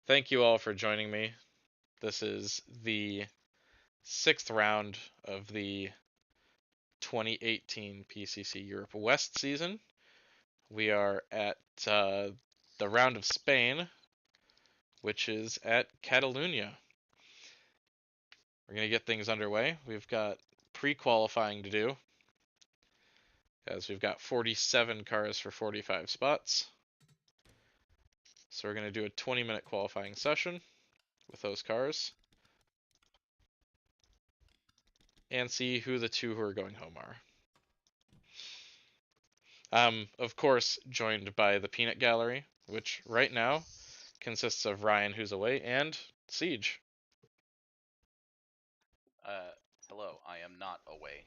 Thank you all for joining me. This is the sixth round of the 2018 PCC Europe West season. We are at the round of Spain, which is at Catalunya. We're going to get things underway. We've got pre-qualifying to do, as we've got 47 cars for 45 spots. So we're going to do a 20-minute qualifying session with those cars and see who the two who are going home are. Of course, joined by the Peanut Gallery, which right now consists of Ryan, who's away, and Siege. Hello, I am not away.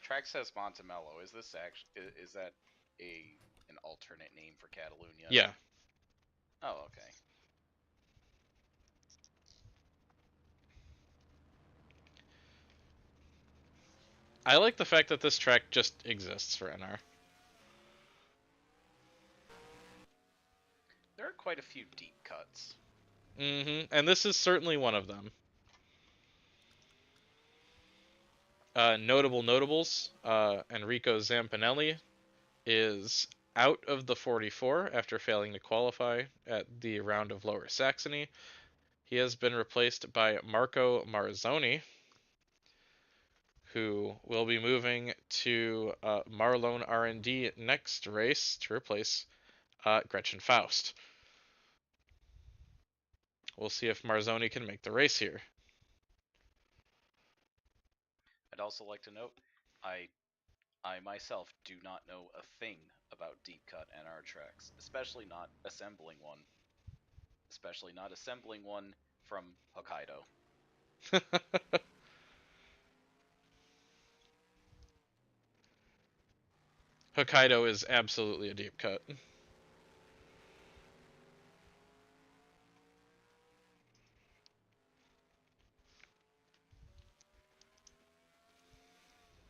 Track says Montemello. Is this actually is that an alternate name for Catalunya? Yeah. Oh, okay. I like the fact that this track just exists for NR. There are quite a few deep cuts. And this is certainly one of them. Notable notables, Enrico Zampinelli is out of the 44 after failing to qualify at the round of Lower Saxony. He has been replaced by Marco Marzoni, who will be moving to Marlone R&D next race to replace Gretchen Faust. We'll see if Marzoni can make the race here. I'd also like to note, I myself do not know a thing about deep cut NR tracks, especially not assembling one. Especially not assembling one from Hokkaido. Hokkaido is absolutely a deep cut.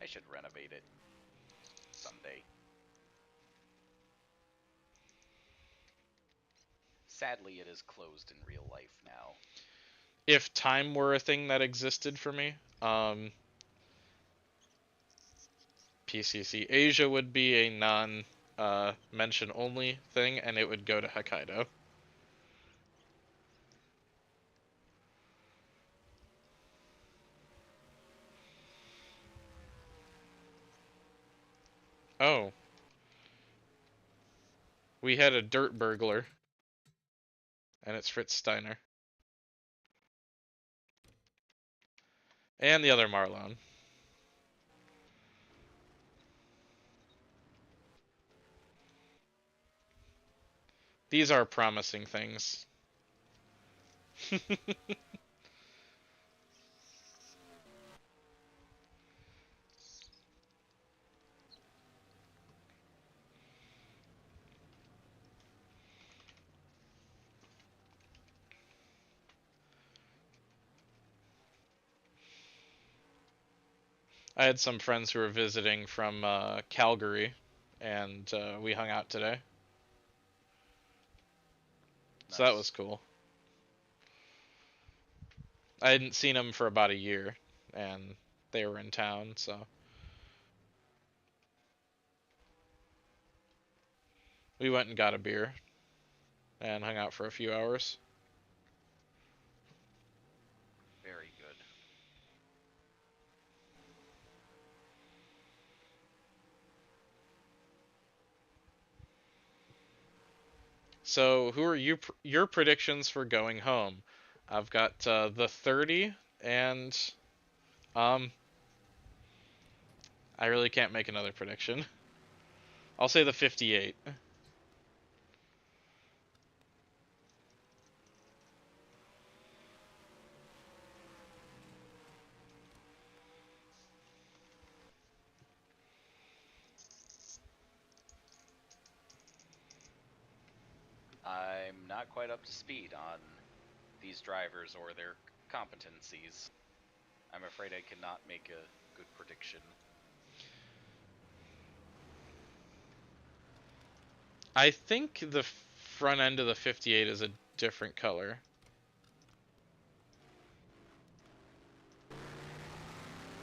I should renovate it someday. Sadly, it is closed in real life now. If time were a thing that existed for me, PCC Asia would be a non-mention only thing, and it would go to Hokkaido. Oh. We had a dirt burglar, and it's Fritz Steiner. And the other Marlon. These are promising things. I had some friends who were visiting from Calgary, and we hung out today. Nice. So that was cool. I hadn't seen them for about a year, and they were in town, so we went and got a beer and hung out for a few hours. Very good. So, who are your predictions for going home? I've got the 30, and um, I really can't make another prediction. I'll say the 58. I'm not quite up to speed on these drivers or their competencies. I'm afraid I cannot make a good prediction. I think the front end of the 58 is a different color.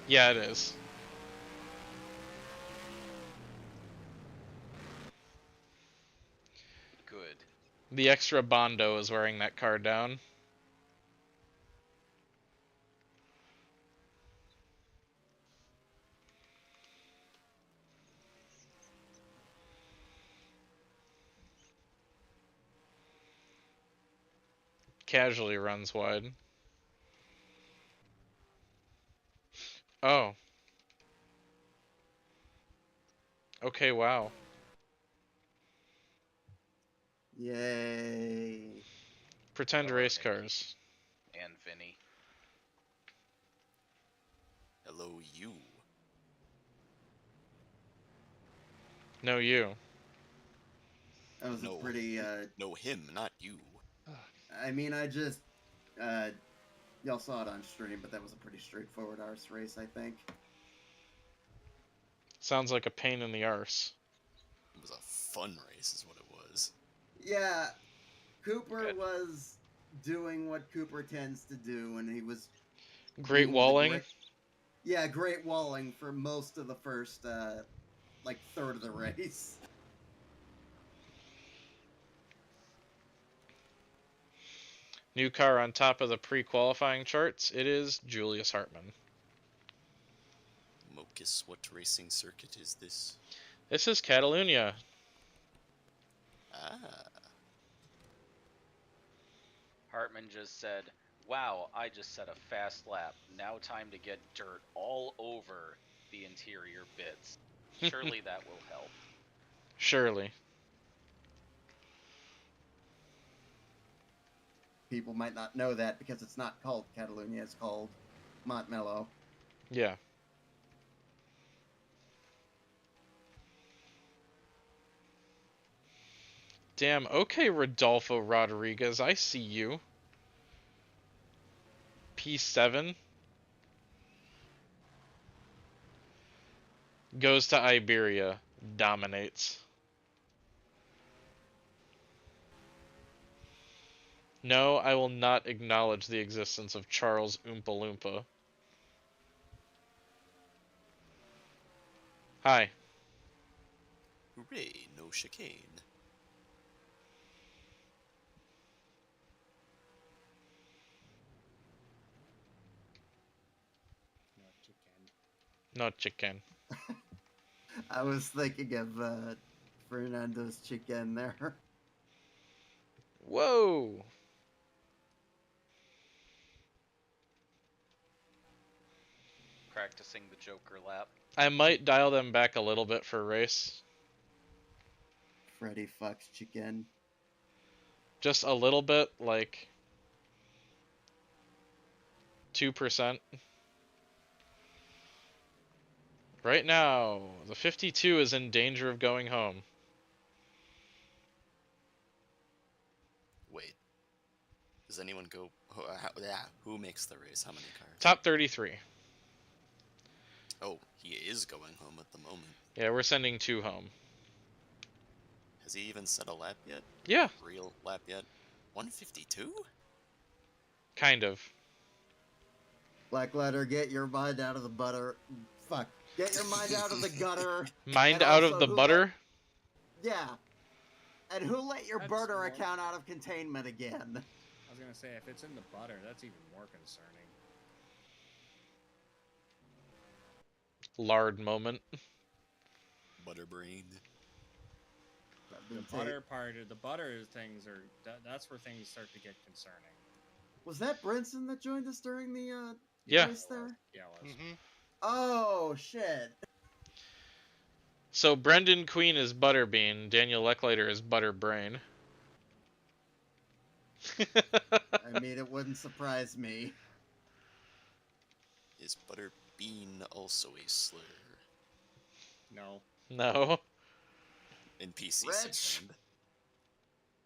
Yeah, it is. Good. The extra Bondo is wearing that car down. Casually runs wide. Oh. Okay, wow. Yay. Pretend Hello, race Nikki cars. and Vinny. Hello, you. Oh, No, you. that was a No, pretty, no, him, not you. I mean, I just, uh, y'all saw it on stream, but that was a pretty straightforward arse race, I think. Sounds like a pain in the arse. It was a fun race, is what it was. Yeah, Cooper Good. was doing what Cooper tends to do, and he was Great being walling. Yeah, great walling for most of the first, like, third of the race. New car on top of the pre-qualifying charts. It is Julius Hartmann. Mocus, what racing circuit is this? This is Catalunya. Ah, Hartman just said, "Wow, I just set a fast lap. Now time to get dirt all over the interior bits. Surely that will help." Surely. People might not know that because it's not called Catalunya, it's called Montmello. Yeah. Damn. Okay, Rodolfo Rodriguez. I see you. P7. Goes to Iberia. Dominates. No, I will not acknowledge the existence of Charles Oompa Loompa. Hi. hooray, no chicane. No chicken. No chicken. I was thinking of, Fernando's chicken there. Whoa. Practicing the Joker lap. I might dial them back a little bit for race. Freddy fucks chicken. Just a little bit, like 2%. Right now, the 52 is in danger of going home. Wait, does anyone go? Who makes the race? How many cars? Top 33. Oh, he is going home at the moment. Yeah, we're sending 2 home. Has he even set a lap yet? Yeah, Real lap yet? 152? kind of. Blackletter, get your mind out of the butter. Fuck. Get your mind out of the gutter. Mind And out of also, the butter? Yeah. And who let your That's burner more- account out of containment again? I was gonna say, if it's in the butter, that's even more concerning. Lard moment. Butterbrain. The butter part, the butter things are that's where things start to get concerning. Was that Brinson that joined us during the Yeah. race there? Yeah, it was. Mm-hmm. Oh shit. So Brendan Queen is Butterbean, Daniel Lecklater is Butterbrain. I mean, it wouldn't surprise me. Is Butterbean also a slur? No. No. In PCC Rich. land.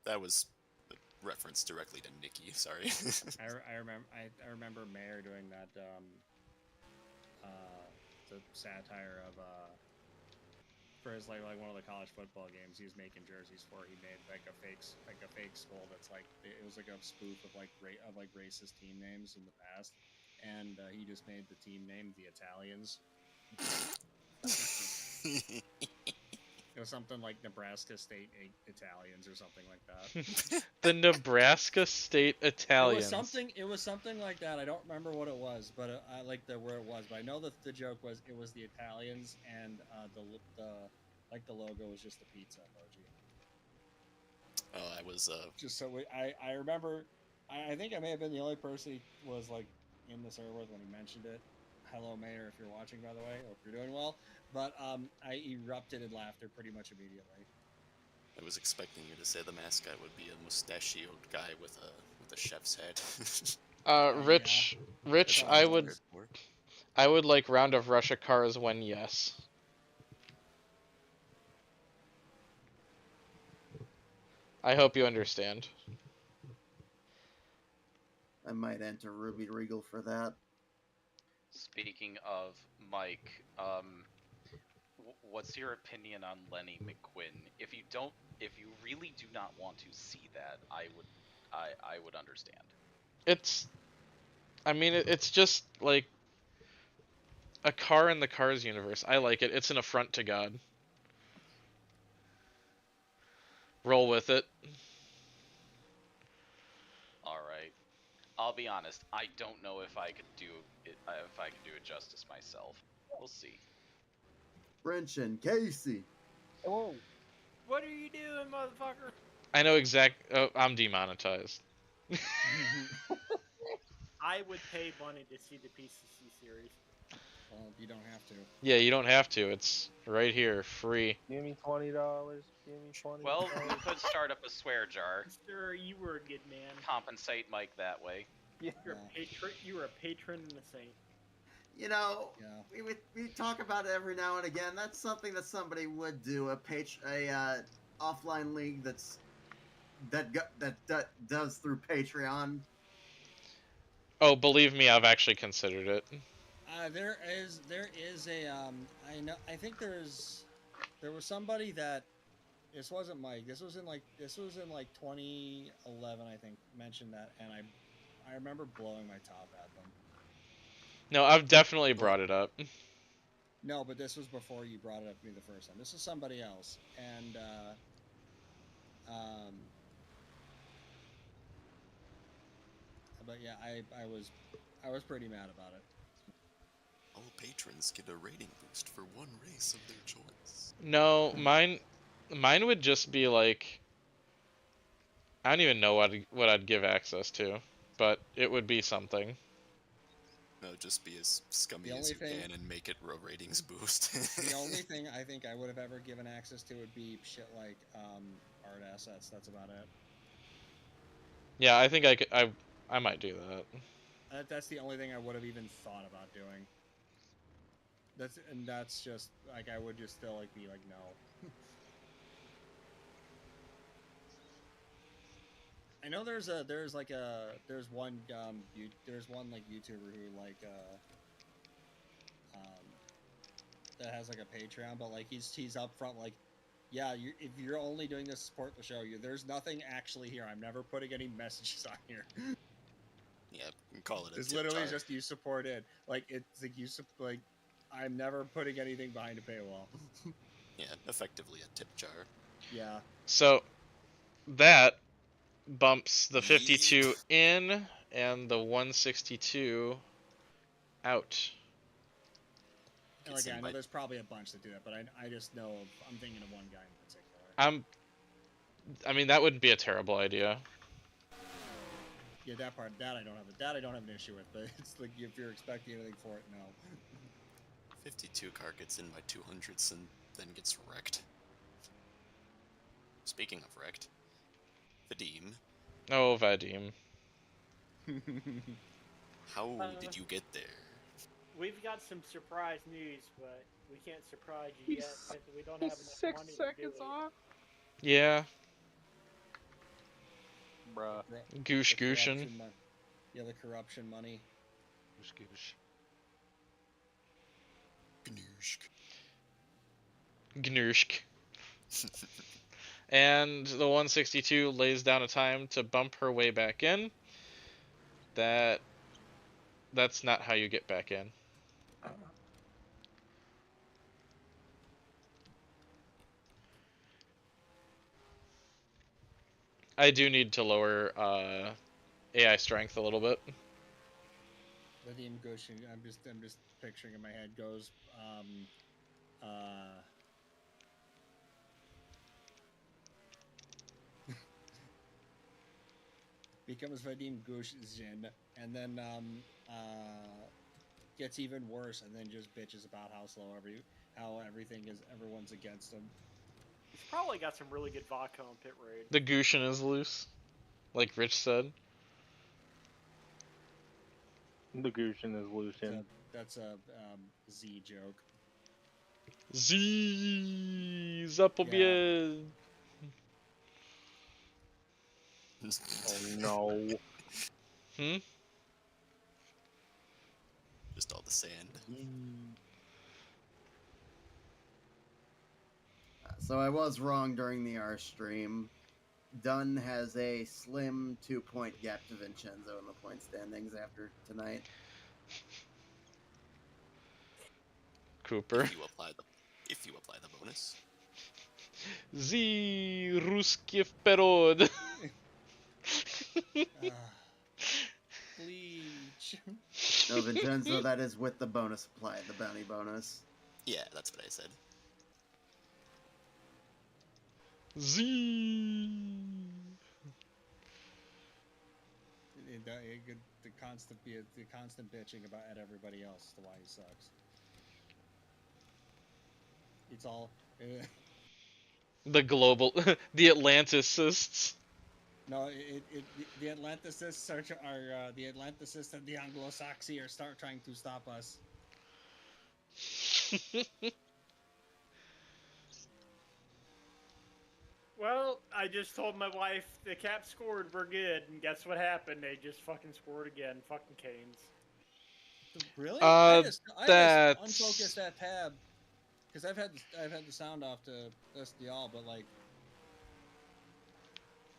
That was a reference directly to Nikki, sorry. I remember Mayor doing that the satire of for his like one of the college football games he was making jerseys for. He made like a fake skull that's like it was like a spoof of like racist team names in the past, and he just made the team name the Italians. It was something like Nebraska State Italians or something like that. The Nebraska State Italians. It was something like that. I don't remember what it was, but I like where it was. But I know that the joke was it was the Italians, and the logo was just the pizza emoji. Oh, I was Just so I remember. I think I may have been the only person he was like in the server with when he mentioned it. Hello, Mayor, if you're watching, by the way. Hope you're doing well. But I erupted in laughter pretty much immediately. I was expecting you to say the mascot would be a mustachioed guy with a chef's hat. Rich, That's what I was would, prepared for. I would like Round of Russia cars when yes. I hope you understand. I might enter Ruby Regal for that. Speaking of Mike, what's your opinion on Lenny McQuinn? If you really do not want to see that, I would understand. It's just like a car in the Cars universe. I like it. It's an affront to God. Roll with it. All right. I'll be honest. I don't know if I could do it justice myself. We'll see. French and Casey. Whoa. What are you doing, motherfucker? I know Oh, I'm demonetized. I would pay money to see the PCC series. Well, you don't have to. Yeah, you don't have to. It's right here, free. Give me $20. Give me $20. Well, we could start up a swear jar. Sir, you were a good man. Compensate Mike that way. You're a patron. You were a patron and a saint. You know, Yeah. we talk about it every now and again. That's something that somebody would do. A offline league that does through Patreon. Oh, believe me, I've actually considered it. There is a I think there was somebody that this wasn't Mike. This was in like 2011, I think, mentioned that, and I remember blowing my top at them. No, I've definitely brought it up. No, but this was before you brought it up to me the first time. This is somebody else, and but yeah, I was pretty mad about it. All patrons get a rating boost for one race of their choice. No, mine would just be like, I don't even know what I'd give access to, but it would be something. No, just be as scummy as you can and make it row ratings boost. The only thing I think I would have ever given access to would be shit like art assets. That's about it. Yeah, I think I might do that. That's the only thing I would have even thought about doing. That's just like I would just still like be like no. I know there's one like YouTuber who like that has like a Patreon, but like he's up front like, yeah, if you're only doing this to support the show, there's nothing actually here. I'm never putting any messages on here. Yeah, call it a It's tip literally jar. just you support it. Like it's like I'm never putting anything behind a paywall. Yeah, effectively a tip jar. Yeah. So that bumps the 52 in and the 162 out. And like, I know there's probably a bunch that do that, but I just know I'm thinking of one guy in particular. I mean, that wouldn't be a terrible idea. Yeah, that I don't have an issue with, but it's like if you're expecting anything for it, no. 52 car gets in by 200s and then gets wrecked. Speaking of wrecked, Vadim. Oh, Vadim. How did you get there? We've got some surprise news, but we can't surprise you yet because we don't have enough 6 money seconds to do off. Yeah. Bruh. Goosh gooshin'. Yeah, the corruption money. Goosh. Gnooshk. Gnurshk. And the 162 lays down a time to bump her way back in. That's not how you get back in. I do need to lower AI strength a little bit. Vadim Goshin, I'm just picturing in my head goes becomes Vadim Goshin, and then gets even worse, and then just bitches about how everyone's against him. He's probably got some really good vodka on pit road. The Gushin is loose, like Rich said. The Gushin is Lucian. That's a Z joke. Z Zapobie. Oh no. Just all the sand. So I was wrong during the R stream. Dunn has a slim 2-point gap to Vincenzo in the point standings after tonight. Cooper. If you apply the bonus. Z Ruskiev Perod. Bleach. No, Vincenzo, that is with the bonus applied, the bounty bonus. Yeah, that's what I said. Z. The constant bitching about at everybody else to why he sucks. It's all The global, the Atlanticists. no. The Atlanticists are the Atlanticists and the Anglo-Saxons are trying to stop us. Well, I just told my wife the Caps scored, we're good, and guess what happened? They just fucking scored again. Fucking Canes. Really? Uh, I just that's- unfocused that tab because I've had the sound off to listen to y'all, but like.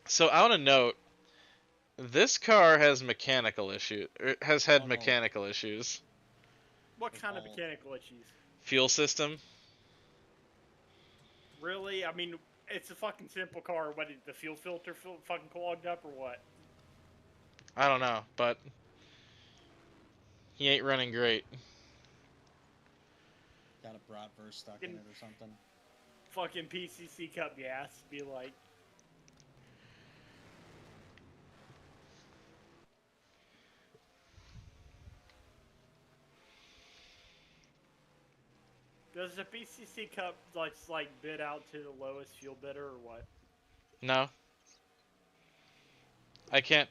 So I want to note, this car has mechanical issue. Has had Oh, no. mechanical issues. What kind of Oh. mechanical issues? Fuel system. Really? I mean, it's a fucking simple car. What, did the fuel filter fucking clogged up or what? I don't know, but he ain't running great. Got a bratwurst stuck in it or something. Fucking PCC Cup gas. Be like. Does the PCC Cup like bid out to the lowest fuel bidder or what? No. I can't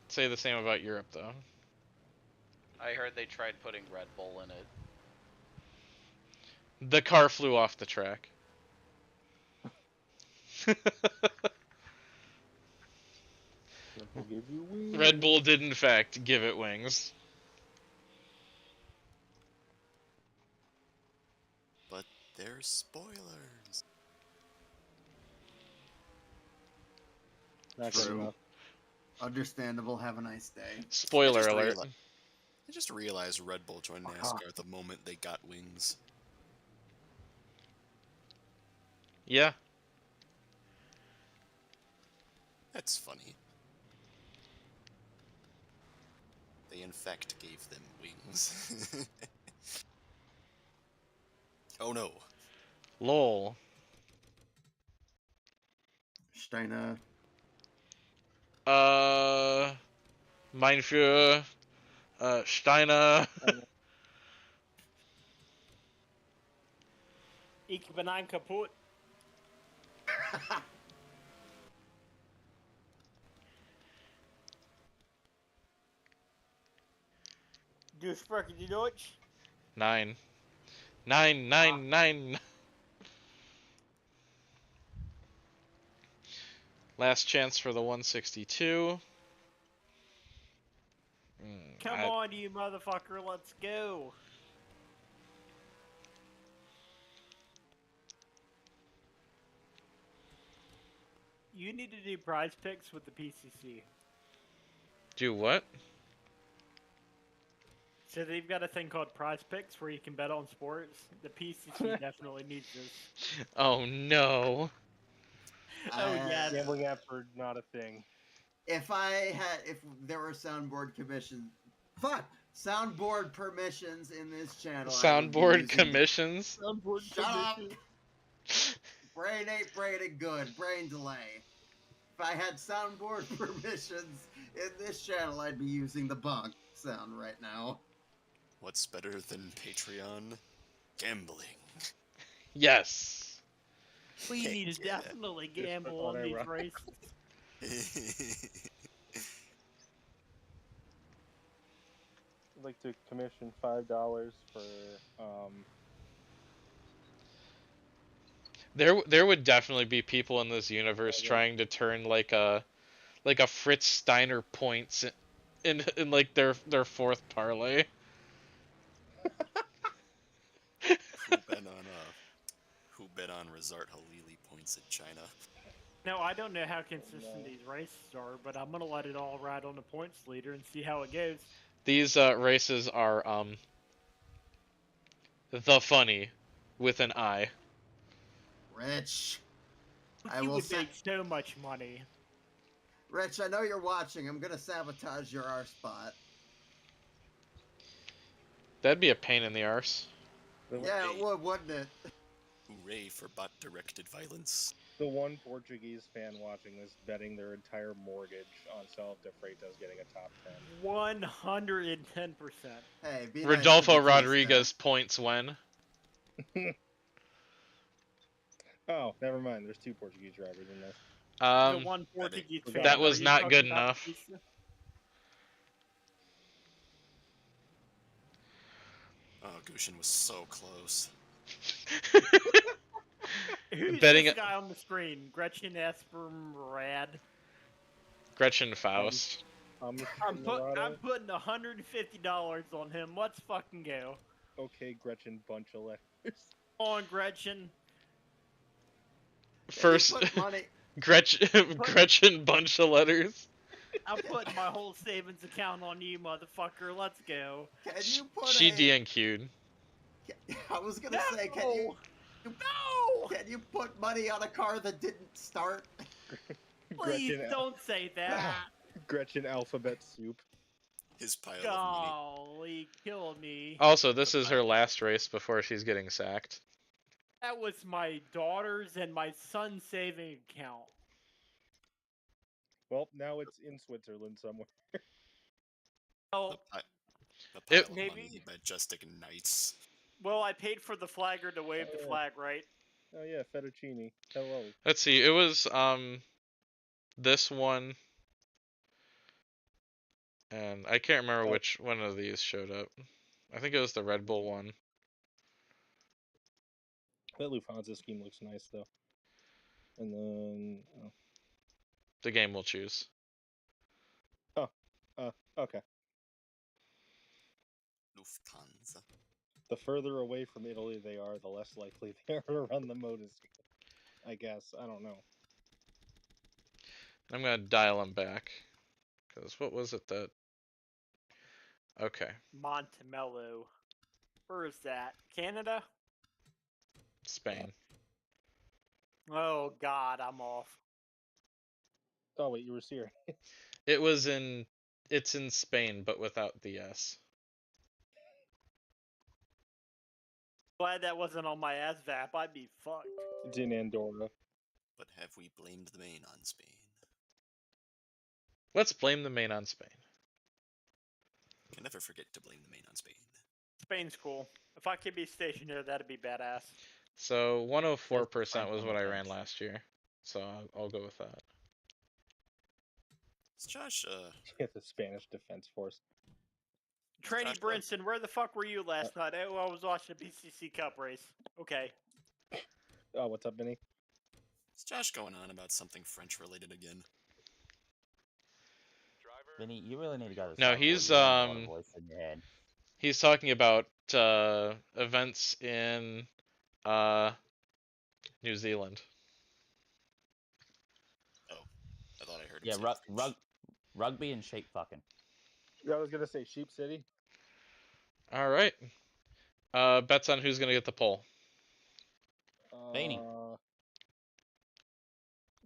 say the same about Europe though. I heard they tried putting Red Bull in it. The car flew off the track. Will give you wings. Red Bull did in fact give it wings. But they're spoilers. Not good True. enough. Understandable. Have a nice day. Spoiler I just alert. I just realized Red Bull joined NASCAR the moment they got wings. Yeah. That's funny. They in fact gave them wings. Oh no. Lol. Steiner. Mein Führer. Steiner. Ich bin ein kaputt. Du sprechen die Deutsch? 9. 9, 9, 9. Last chance for the 162. Come on, you motherfucker, let's go. You need to do prize picks with the PCC. Do what? So they've got a thing called prize picks where you can bet on sports. The PCC definitely needs this. Oh no. Oh, yes. Gambling app for not a thing. If there were soundboard permissions in this channel, I would be Soundboard using- commissions. Shut up! Brain ain't braining good. Brain delay. If I had soundboard permissions in this channel, I'd be using the bonk sound right now. What's better than Patreon? Gambling. Yes. We Heck need to yeah. definitely Just gamble on these unironically. races. I'd like to commission $5 for There would definitely be people in this universe Yeah. trying to turn like a Fritz Steiner points in like their fourth parlay. Who bet on Resart Halili points at China? Now, I don't know how consistent these races are, but I'm going to let it all ride on the points leader and see how it goes. These races are the funny with an I. Rich. I You will would say, make so much money. Rich, I know you're watching. I'm gonna sabotage your R spot. That'd be a pain in the arse. Yeah, it would, wouldn't it? Hooray for bot-directed violence. the one Portuguese fan watching this betting their entire mortgage on Salve de Freitas getting a top 110%. Hey, be nice to Rodolfo Batista. Rodriguez points when. 10. Oh, never mind. There's 2 Portuguese drivers in this. The one Portuguese fan. that are was you not talking good about, enough. Batista? Oh, Gushin was so close. Who's Betting this it- guy on the screen? Gretchen Espermrad. Gretchen Faust. I'm putting $150 on him. Let's fucking go. Okay, Gretchen bunch of letters. On Gretchen. First, Put money. Gretchen bunch of letters. I'm putting my whole savings account on you, motherfucker. Let's go. Can you put She a? DNQ'd. I was gonna say, No! can you put money on a car that didn't start? Please Gretchen, don't say that. Gretchen alphabet soup. His pile of Golly, kill me. Also, this is her last race before she's getting sacked. That was my daughter's and my son's saving account. Well, now it's in Switzerland somewhere. Oh, the pile of maybe- money, Majestic Knights. well, I paid for the flagger to wave the Oh. flag, right? Oh yeah, fettuccine. Hello. Let's see. It was this one, and I can't remember Oh. which one of these showed up. I think it was the Red Bull one. That Lufthansa scheme looks nice though. And then The game will choose. okay. Lufthansa. The further away from Italy they are, the less likely they are to run the Moda scheme. I guess. I don't know. I'm gonna dial them back. Cause what was it that? Okay, Montemello. Where is that? Canada? Spain. Oh God, I'm off. Oh wait, you were serious. It was in. It's in Spain, but without the S. Glad that wasn't on my ASVAP. I'd be fucked. It's in Andorra. But have we blamed the main on Spain? Let's blame the main on Spain. Can never forget to blame the main on Spain. Spain's cool. If I could be stationed there, that'd be badass. So 104% was what I ran last year. So I'll go with that. Is Josh, Yeah, the Spanish Defense Force. Trainee Josh, bro. Brinson, where the fuck were you last night? Oh, I was watching the PCC Cup race. Okay. Oh, what's up, Benny? is Josh going on about something French related again? Vinny, you really need to go to No, South he's, Korea and have a voice in your head. He's talking about events in New Zealand. Oh, Yeah, rugby and sheep fucking. Yeah, I was gonna say Sheep City. All right. Bets on who's gonna get the poll. Fini. Thank you,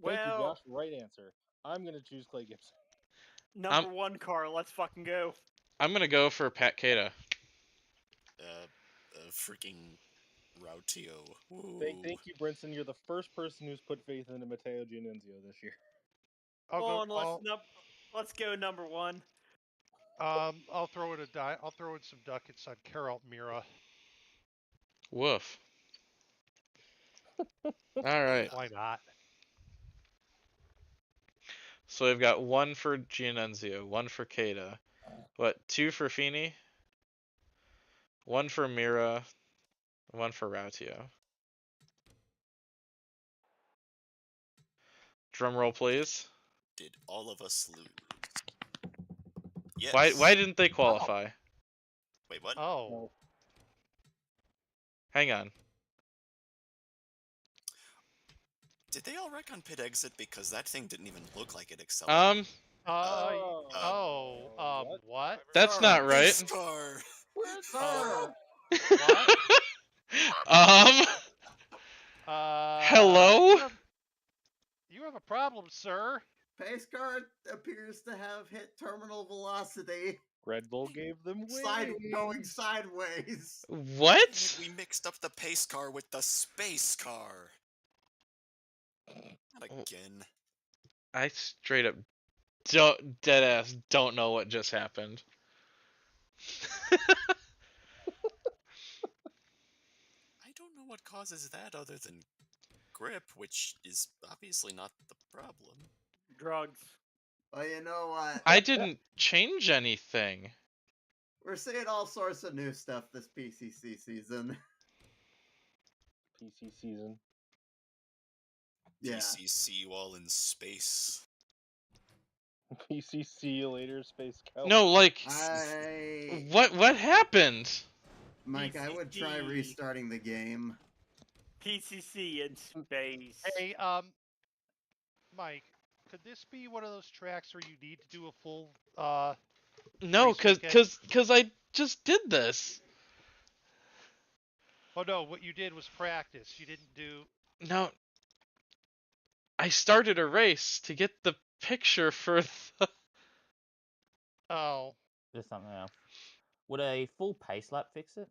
Well, Josh. Right answer. I'm gonna choose Clay Gibson. number one car. Let's fucking go. I'm gonna go for Pat Kata. Freaking Rautio. Thank you, Brinson. You're the first person who's put faith into Matteo Giannunzio this year. Let's go number one. I'll throw in I'll throw in some ducats on Carol Mira. Woof. All right. Why not? So we've got one for Giannunzio, one for Kata. What? Two for Fini. One for Mira. One for Rautio. Drum roll, please. Did all of us lose? Yes. Why didn't they qualify? Wait, what? Oh. Hang on. Did they all wreck on pit exit? Because that thing didn't even look like it accelerated. What? That's not right. This car. Hello? You have a problem, sir. Pace car appears to have hit terminal velocity. Red Bull gave them Going sideways. What? We mixed up the pace car with the space car. Not again. I straight up dead ass don't know what just happened. I don't know what causes that other than grip, which is obviously not the problem. Drugs. Well, you know what? I didn't change anything. We're seeing all sorts of new stuff this PCC season. PC season. Yeah. PCC you all in space. PC see you later, Space Cow. No, like I... what happened? Mike, I would try PCC. restarting the game. PCC in space. Hey, Mike, could this be one of those tracks where you need to do a full No, race weekend? cause I just did this. Oh no, what you did was practice. You didn't do. No. I started a race to get the picture for the... Oh. Just something else. Would a full pace lap fix it?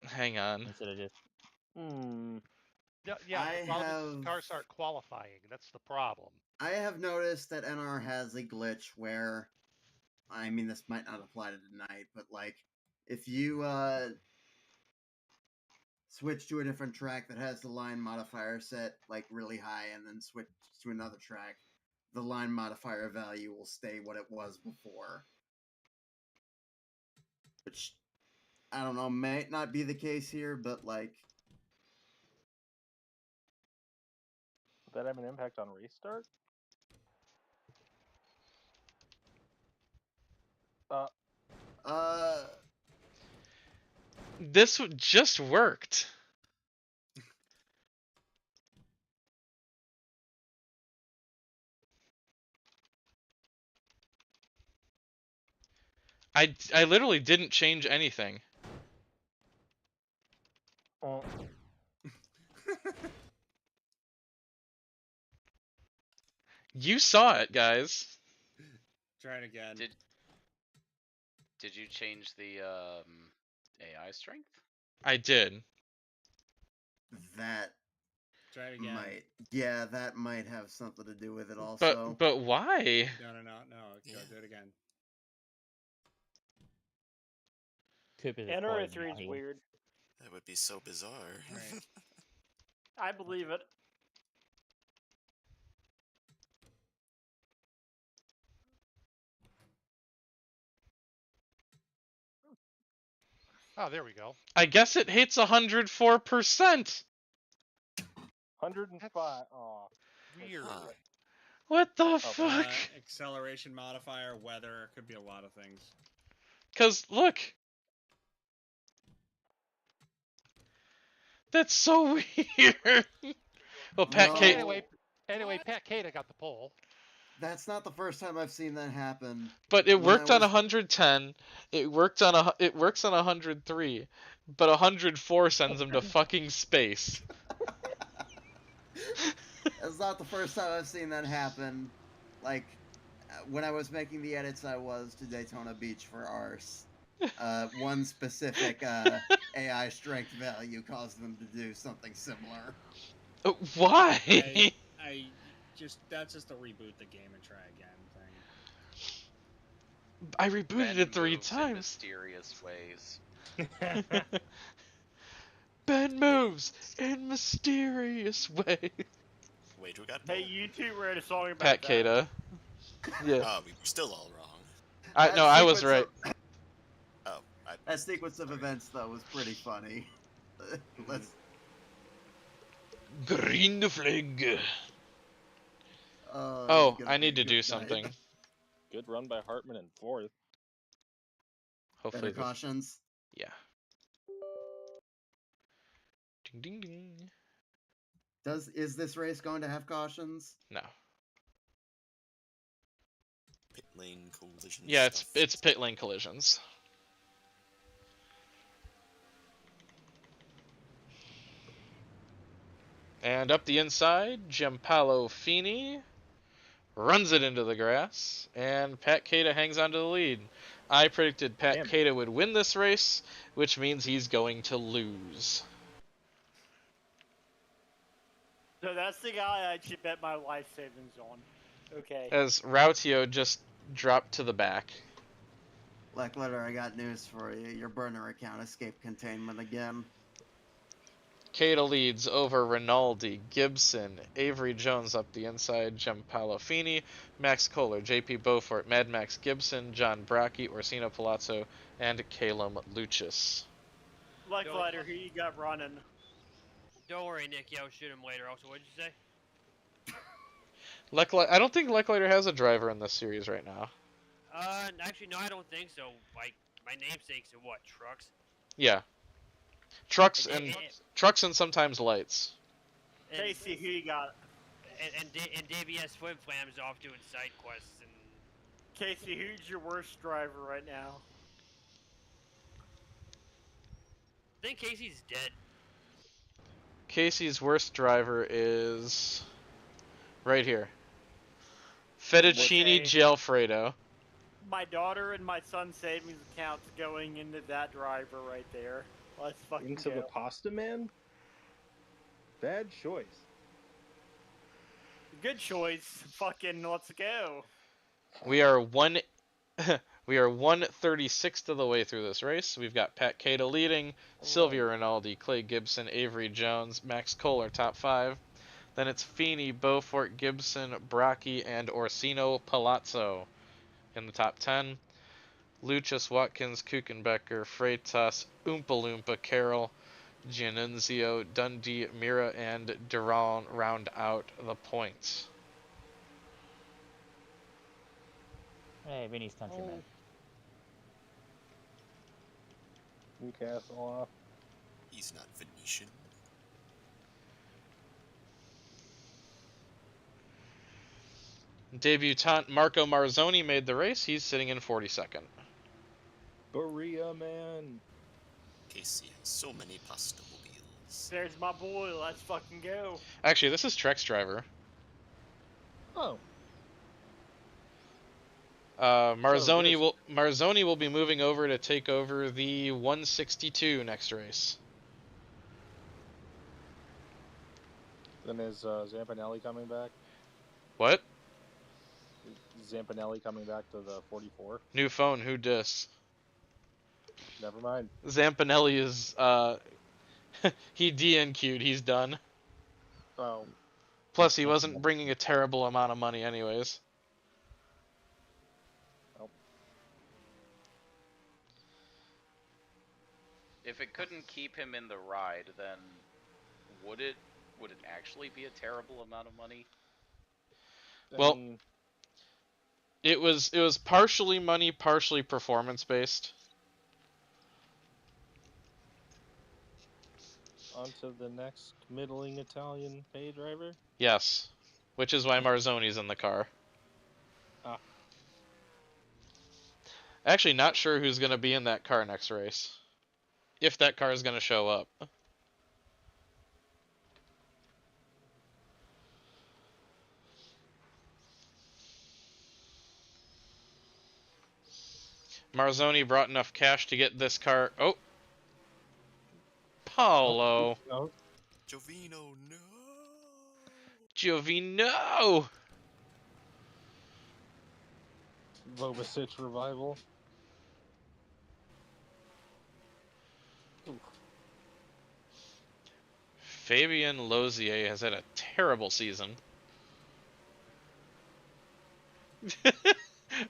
Hang on. Instead of just. Yeah, I the problem is have- cars aren't qualifying. That's the problem. I have noticed that NR has a glitch where, I mean, this might not apply to tonight, but like, if you switch to a different track that has the line modifier set like really high, and then switch to another track, the line modifier value will stay what it was before. Which, I don't know, might not be the case here, but like, Would that have an impact on restart? This just worked. I literally didn't change anything. You saw it, guys. Try it again. Did you change the AI strength? I did. that Try it again. might, yeah, that might have something to do with it also. But why? No. Yeah. Do it again. Cooper's NR3 is weird. That would be so bizarre. Right. I believe it. Oh, there we go. I guess it hates 104%. 105. Oh, Weird. Huh. What the fuck? Acceleration modifier, weather, could be a lot of things. Cause look. That's so weird. Well, Pat No. K. Anyway, Pat Kata got the pole. That's not the first time I've seen that happen. But it When I worked on was- 110. It works on 103, but 104 sends him to fucking space. That's not the first time I've seen that happen. Like, when I was making the edits I was to Daytona Beach for Arse, one specific AI strength value caused them to do something similar. Why? I just that's just a reboot the game and try again thing. I rebooted Ben it 3 moves in times. mysterious ways. Ben moves in mysterious ways. Wait, who got Hey, pulled? you two wrote a song about Pat that. Kata. Yeah. Oh, we were still all wrong. I was right. Oh, That sequence of events, though, was pretty funny. Let's. Green the flag. Oh, Oh, it's gonna I be a need to good do night. something. Good run by Hartman in fourth. Hopefully, Better cautions. yeah. Ding ding ding. Is this race going to have cautions? No. pit lane collision. Yeah, stuff. it's pit lane collisions. And up the inside, Giampaolo Fini runs it into the grass, and Pat Kata hangs onto the lead. I predicted Pat Damn. Kata would win this race, which means he's going to lose. So that's the guy I should bet my life savings on. Okay. As Rautio just dropped to the back. Letter, I got news for you. Your burner account escaped containment again. Kata leads over Rinaldi, Gibson, Avery Jones up the inside, Giampaolo Fini, Max Kohler, JP Beaufort, Mad Max Gibson, John Bracchi, Orsino Palazzo, and Calum Lucis. Letter, who you got running? Don't worry, Nicky. I'll shoot him later. Also, what did you say? I don't think Leclerc has a driver in this series right now. Actually, no, I don't think so. Like, my namesake's in what, trucks? Yeah. Trucks And- and and- trucks and sometimes lights. And, Casey, who you got? and Davey has Flim Flams off doing side quests and. Casey, who's your worst driver right now? I think Casey's dead. Casey's worst driver is right here. Fettuccine Okay. Gialfredo. My daughter and my son's savings account's going into that driver right there. Let's fucking Into go. the pasta man? Bad choice. Good choice. Fucking let's go. We are one we are 1/36 of the way through this race. We've got Pat Kata leading, Silvio Rinaldi, Clay Gibson, Avery Jones, Max Kohler top 5. Then it's Feeney, Beaufort, Gibson, Bracchi, and Orsino Palazzo in the top 10. Lucius, Watkins, Kuchenbecker, Freitas, Oompa Loompa, Carroll, Giannunzio, Dundee, Mira, and Duran round out the points. Hey, Vinny's countryman. Newcastle off. He's not Venetian. Debutant Marco Marzoni made the race. He's sitting in 42nd. Berea man. Casey has so many pasta mobiles. There's my boy. Let's fucking go. Actually, this is Trek's driver. Oh. Marzoni there's- will be moving over to take over the 162 next race. Then is Zampanelli coming back? What? Is Zampanelli coming back to the 44? New phone, who dis? Never mind. Zampanelli is he DNQ'd, he's done. Oh. Plus he wasn't bringing a terrible amount of money anyways. If it couldn't keep him in the ride, then would it actually be a terrible amount of money? Well, mean, it was partially money, partially performance based. on to the next middling Italian pay driver. Yes. Which is why Marzoni's in the car. Actually, not sure who's going to be in that car next race. If that car is going to show up. Marzoni brought enough cash to get this car. Oh! Paulo! Oh, Jovino, no. Giovino! Vovicic revival. Oof. Fabien Lozier has had a terrible season.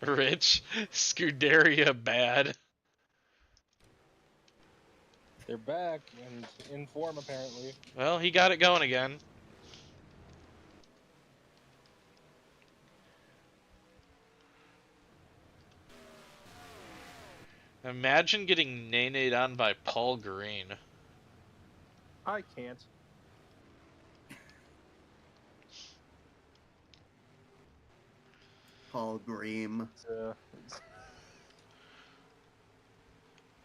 Rich. Scuderia bad. They're back and in form apparently. Well, he got it going again. Imagine getting nay-nayed on by Paul Green. I can't. Paul Green.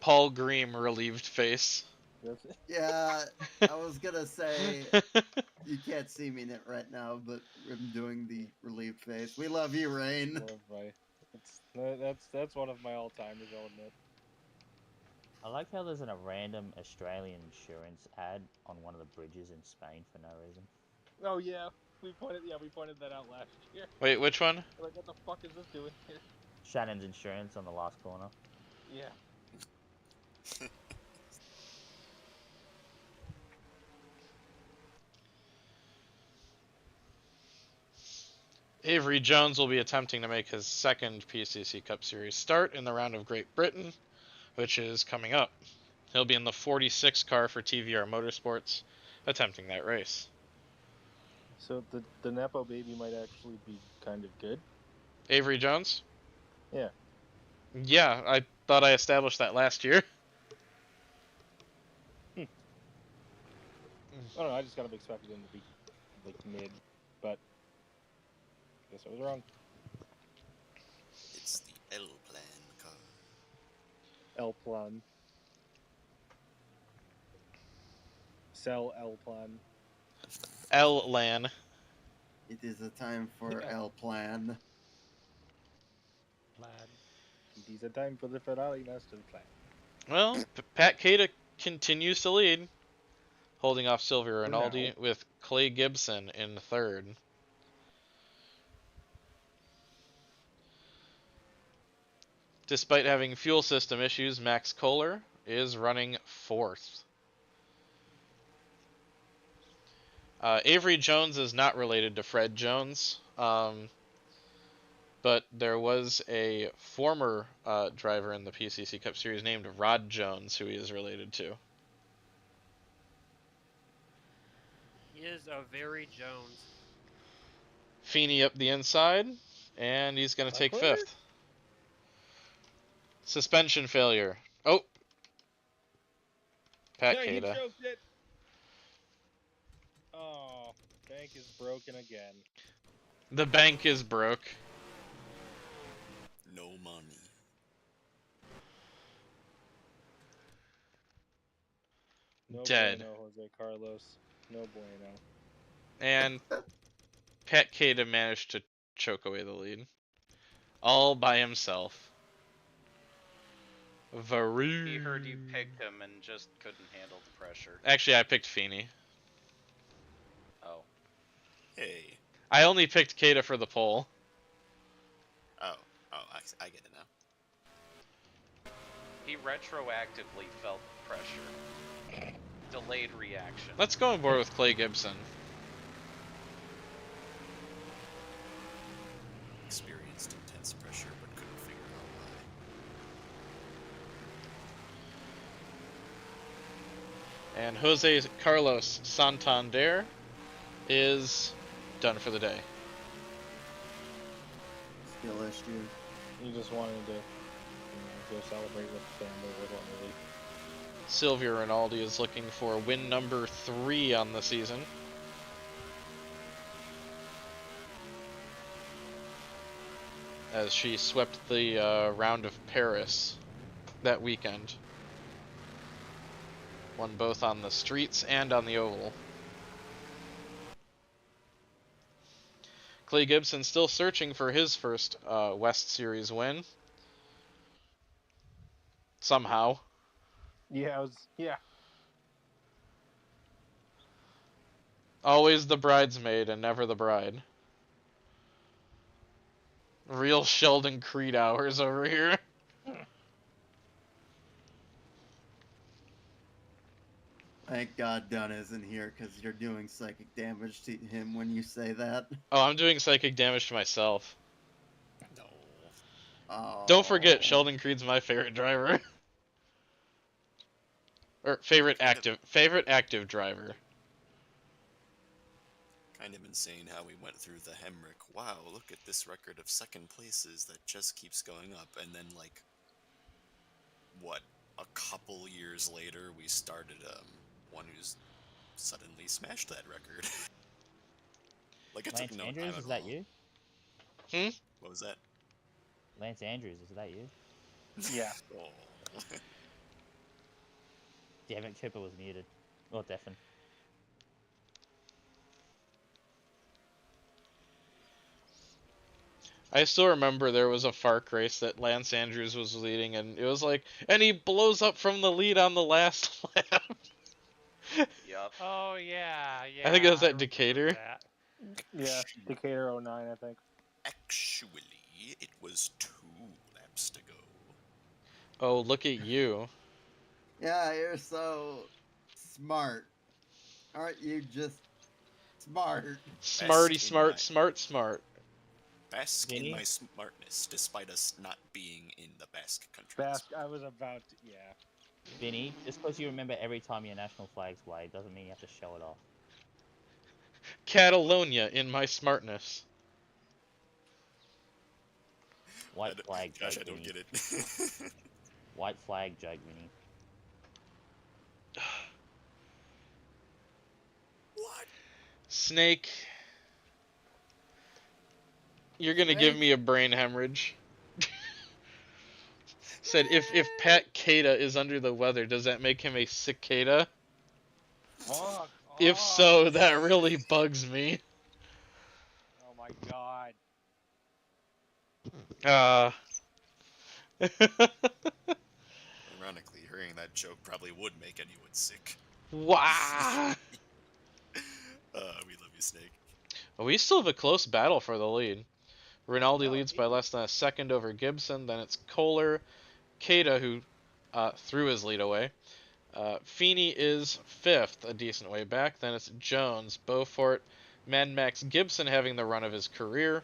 Paul Green relieved face. That's it. Yeah, I was gonna say you can't see me right now, but I'm doing the relieved face. We love you, Rain. That's one of my all-timers, I'll admit. I like how there's a random Australian insurance ad on one of the bridges in Spain for no reason. Oh yeah, we pointed that out last year. Wait, which one? Like, what the fuck is this doing here? Shannon's Insurance on the last corner. Yeah. Avery Jones will be attempting to make his second PCC Cup Series start in the round of Great Britain, which is coming up. He'll be in the 46 car for TVR Motorsports, attempting that race. So the Nepo baby might actually be kind of good. Avery Jones? Yeah. Yeah, I thought I established that last year. I don't know, I just kind of expected him to be like mid, but I guess I was wrong. It's the L plan car. L plan. Sell L plan. L-Lan. It is a time for Yeah. L Plan. It is a time for the Ferrari Master Plan. Well, Pat Cada continues to lead, holding off Silvio For now. Rinaldi with Clay Gibson in third. Despite having fuel system issues, Max Kohler is running fourth. Avery Jones is not related to Fred Jones, but there was a former driver in the PCC Cup Series named Rod Jones who he is related to. He is a very Jones. Fini up the inside, and he's going to take Clear? fifth. Suspension failure. Oh! Pat Yeah, he Cada. choked it. Oh, bank is broken again. The bank is broke. No money. No Dead. bueno, Jose Carlos. No bueno. And Pat Cada managed to choke away the lead. All by himself. Varoo. He heard you picked him and just couldn't handle the pressure. Actually, I picked Fini. Oh. Hey. I only picked Cada for the pole. Oh, I get it now. He retroactively felt pressure. Delayed reaction. Let's go on board with Clay Gibson. Experienced intense pressure, but couldn't figure out why. And Jose Carlos Santander is done for the day. Skill issue. He just wanted to go celebrate with the family with one really. Silvio Rinaldi is looking for win number 3 on the season. as she swept the round of Paris that weekend. Won both on the streets and on the oval. Clay Gibson still searching for his first West Series win. Somehow. Yeah, yeah. Always the bridesmaid and never the bride. Real Sheldon Creed hours over here. Thank God Dunn isn't here, because you're doing psychic damage to him when you say that. Oh, I'm doing psychic damage to myself. No. Oh. Don't forget, Sheldon Creed's my favorite driver. Or favorite active driver. Kind of insane how we went through the Hemrick. Wow, look at this record of second places that just keeps going up. And then, like, what, a couple years later, we started one who's suddenly smashed that record. Like, it Lance took no Andrews, time at is that all. you? What was that? Lance Andrews, is that you? Yeah. Oh. Damn it, Chipper was muted. Or deafened. I still remember there was a FARC race that Lance Andrews was leading, and it was like, and he blows up from the lead on the last lap. Yup. Oh yeah, yeah. I think it was at remember Decatur. that. Yeah, Decatur 09, I think. Actually, it was 2 laps to go. Oh, look at you. Yeah, you're so smart. Aren't you just smart? Smarty, Best in smart, my- smart, smart. Bask in Vinny? my smartness, despite us not being in the Basque countries. Basque, I was about to, yeah. Vinny, just because you remember every time your national flag's waved doesn't mean you have to show it off. Catalonia in my smartness. White flag Josh, joke, I don't Vinny. get it. White flag joke, Vinny. What? Snake. You're gonna give me a brain hemorrhage. Said, if Pat Cata is under the weather, does that make him a cicada? Fuck If off. so, that really bugs me. Oh my god. Ironically, hearing that joke probably would make anyone sick. Wow. We love you, Snake. Well, we still have a close battle for the lead. Rinaldi No, leads by less than a second over Gibson. Then it's Kohler, Cata who threw his lead away. Fini is 5th, a decent way back. Then it's Jones, Beaufort, Mad Max Gibson having the run of his career.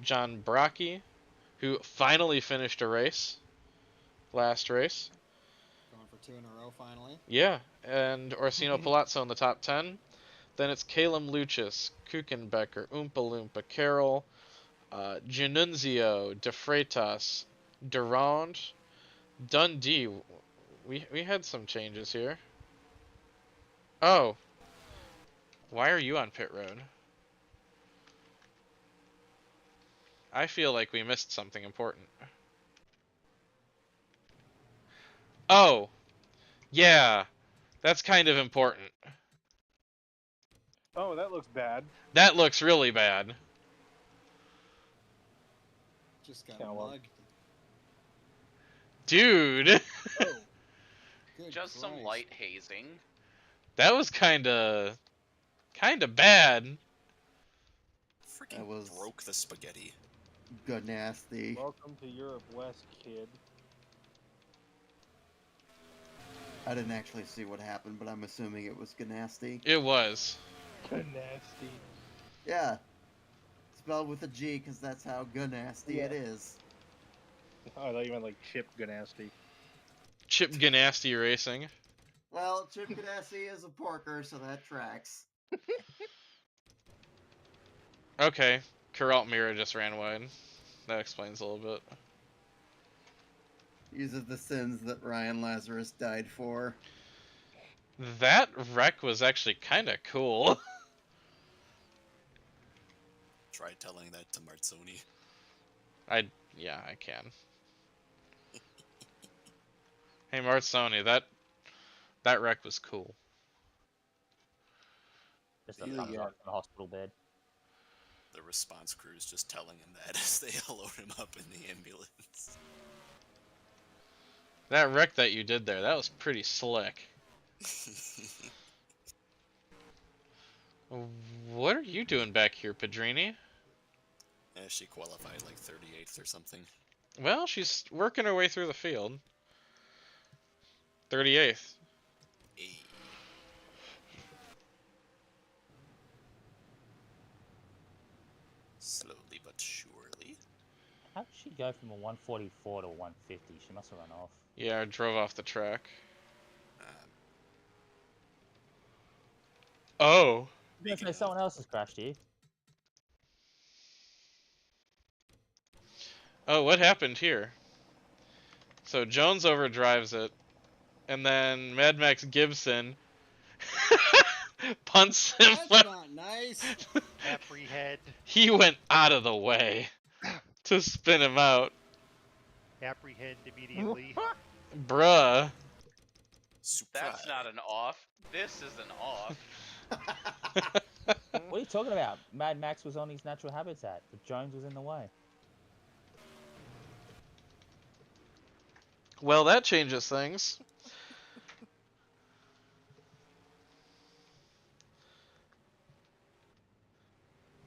John Brockie, who finally finished a race. Last race. Going for 2 in a row finally. Yeah, and Orsino Palazzo in the top 10. Then it's Calum Lucis, Kuchenbecker, Oompa Loompa, Carroll, Giannunzio, De Freitas, Durand, Dundee. We had some changes here. Oh. Why are you on pit road? I feel like we missed something important. Oh. Yeah. That's kind of important. Oh, that looks bad. That looks really bad. Just got Yeah, well. mugged. Dude. Oh. Good Just some Christ. light hazing. That was kinda bad. Freaking That was- broke the spaghetti. Good nasty. Welcome to Europe West, kid. I didn't actually see what happened, but I'm assuming it was Ganasty. It was. Nasty. Yeah. Spelled with a G, because that's how Ganasty it is. Oh, I thought you meant like Chip Ganasty. Chip Ganasty Racing. Well, Chip Ganasty is a porker, so that tracks. Okay. Kuralt Mira just ran wide. That explains a little bit. Uses the sins that Ryan Lazarus died for. That wreck was actually kinda cool. Try telling that to Marzoni. Yeah, I can. Hey, Martsoni, that wreck was cool. Just a The, thumbs up from the hospital bed. the response crew is just telling him that as they load him up in the ambulance. That wreck that you did there, that was pretty slick. What are you doing back here, Pedrini? Yeah, she qualified like 38th or something. Well, she's working her way through the field. 38th. Hey. Slowly but surely. How did she go from a 144 to a 150? She must have run off. Yeah, I drove off the track. Oh. You say someone else has crashed here. Oh, what happened here? So Jones overdrives it, and then Mad Max Gibson punts him. That's not nice. Apprehend. He went out of the way to spin him out. Apprehend immediately. Bruh. That's not an off. This is an off. What are you talking about? Mad Max was on his natural habitat, but Jones was in the way. Well, that changes things.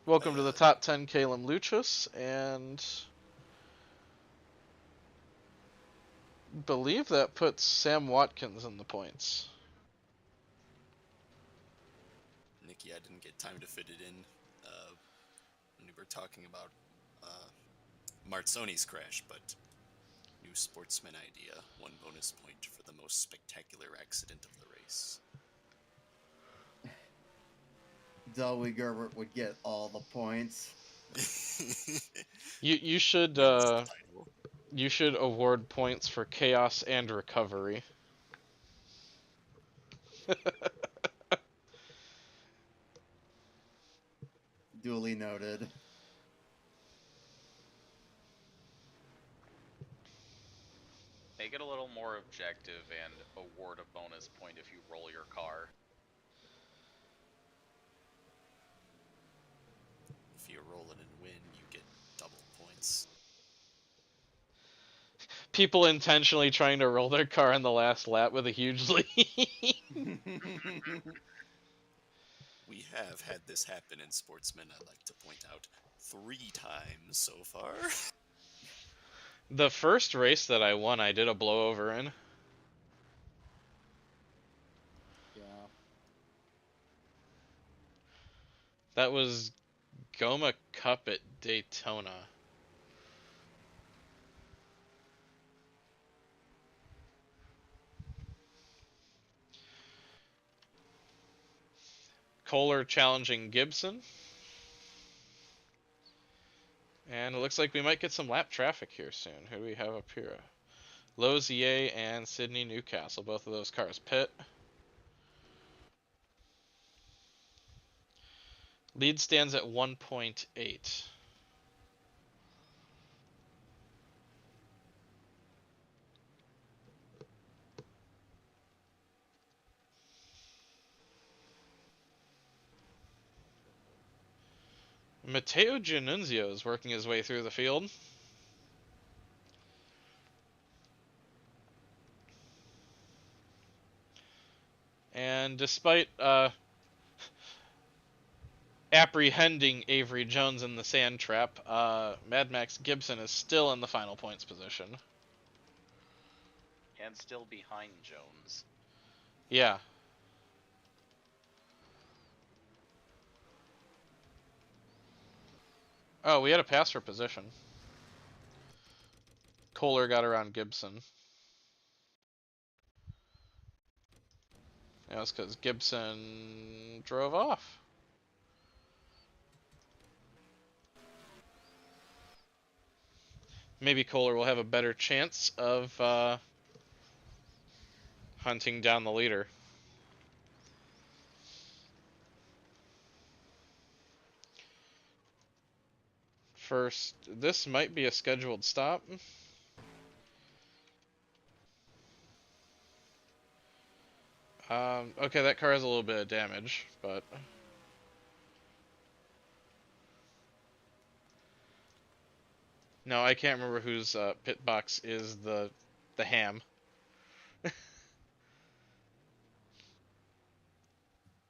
Welcome to the top 10, Calum Luchas, and believe that puts Sam Watkins in the points. Nikki, I didn't get time to fit it in when we were talking about Martsoni's crash, but new sportsman idea, 1 bonus point for the most spectacular accident of the race. Delwy Gerbert would get all the points. You should award points for chaos and recovery. Duly noted. Make it a little more objective and award a bonus point if you roll your car. If you roll it and win, you get double points. People intentionally trying to roll their car in the last lap with a huge lead. We have had this happen in Sportsman, I'd like to point out, 3 times so far. The first race that I won, I did a blowover in. Yeah. That was Goma Cup at Daytona. Kohler challenging Gibson. And it looks like we might get some lap traffic here soon. Who do we have up here? Lozier and Sydney Newcastle. Both of those cars pit. Lead stands at 1.8. Matteo Giannunzio is working his way through the field. And despite apprehending Avery Jones in the sand trap, Mad Max Gibson is still in the final points position. And still behind Jones. Yeah. Oh, we had a pass for position. Kohler got around Gibson. That was because Gibson drove off. Maybe Kohler will have a better chance of hunting down the leader. First, this might be a scheduled stop. Okay, that car has a little bit of damage, but no, I can't remember whose pit box is the ham.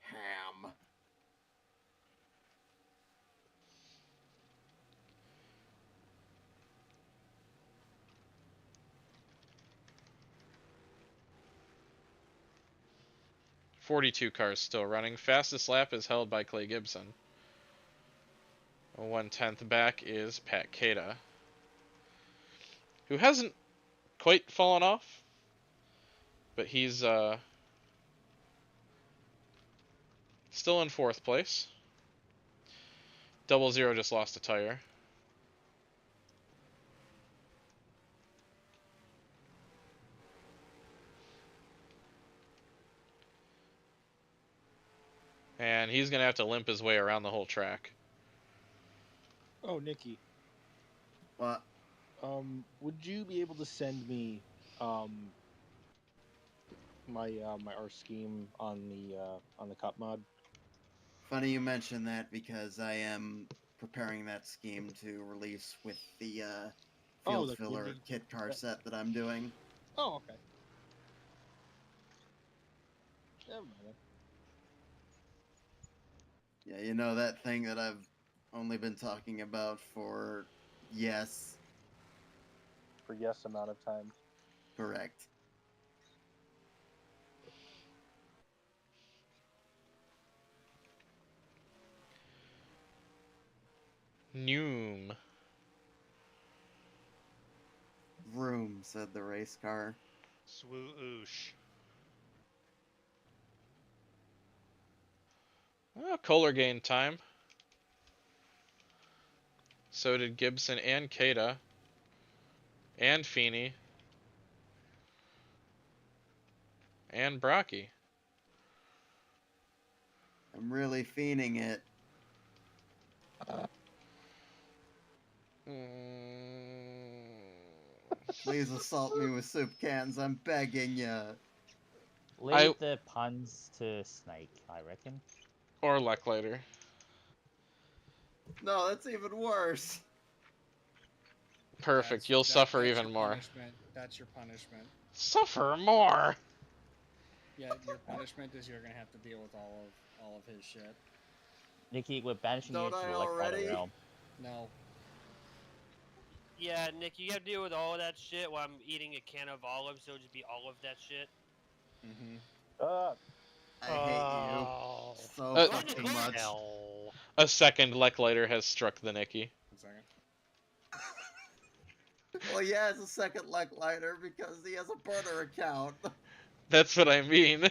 Ham. .42 cars still running. Fastest lap is held by Clay Gibson. 1/10 back is Pat Cada, who hasn't quite fallen off, but he's still in 4th place. 00 just lost a tire. And he's going to have to limp his way around the whole track. Oh, Nikki. What? Would you be able to send me my our scheme on the cup mod? Funny you mention that because I am preparing that scheme to release with the field the filler kidney- kit car set that I'm doing. Oh, okay. Never mind then. Yeah, you know that thing that I've only been talking about for yes, For yes amount of time. correct. Noom. Vroom, said the race car. Swoosh. Kohler gained time. So did Gibson and Cada. And Fini. And Brocky. I'm really fiending it. Please assault me with soup cans, I'm begging ya. Leave the puns to Snake, I reckon. Or Lecklater. No, that's even worse. Perfect, you'll suffer that's even your more. Punishment. That's your punishment. Suffer more! Yeah, your punishment is you're gonna have to deal with all of his shit. Nikki, we're banishing Don't you to I the already? Lecklater realm. No. Yeah, Nick, you gotta deal with all that shit while I'm eating a can of olives, so it'll just be all of that shit. Mm-hmm. I hate you so Uh, fucking much. Hell. A second Lecklater has struck the Nikki. 1 second. Well, he has a second leg lighter because he has a burner account. That's what I mean.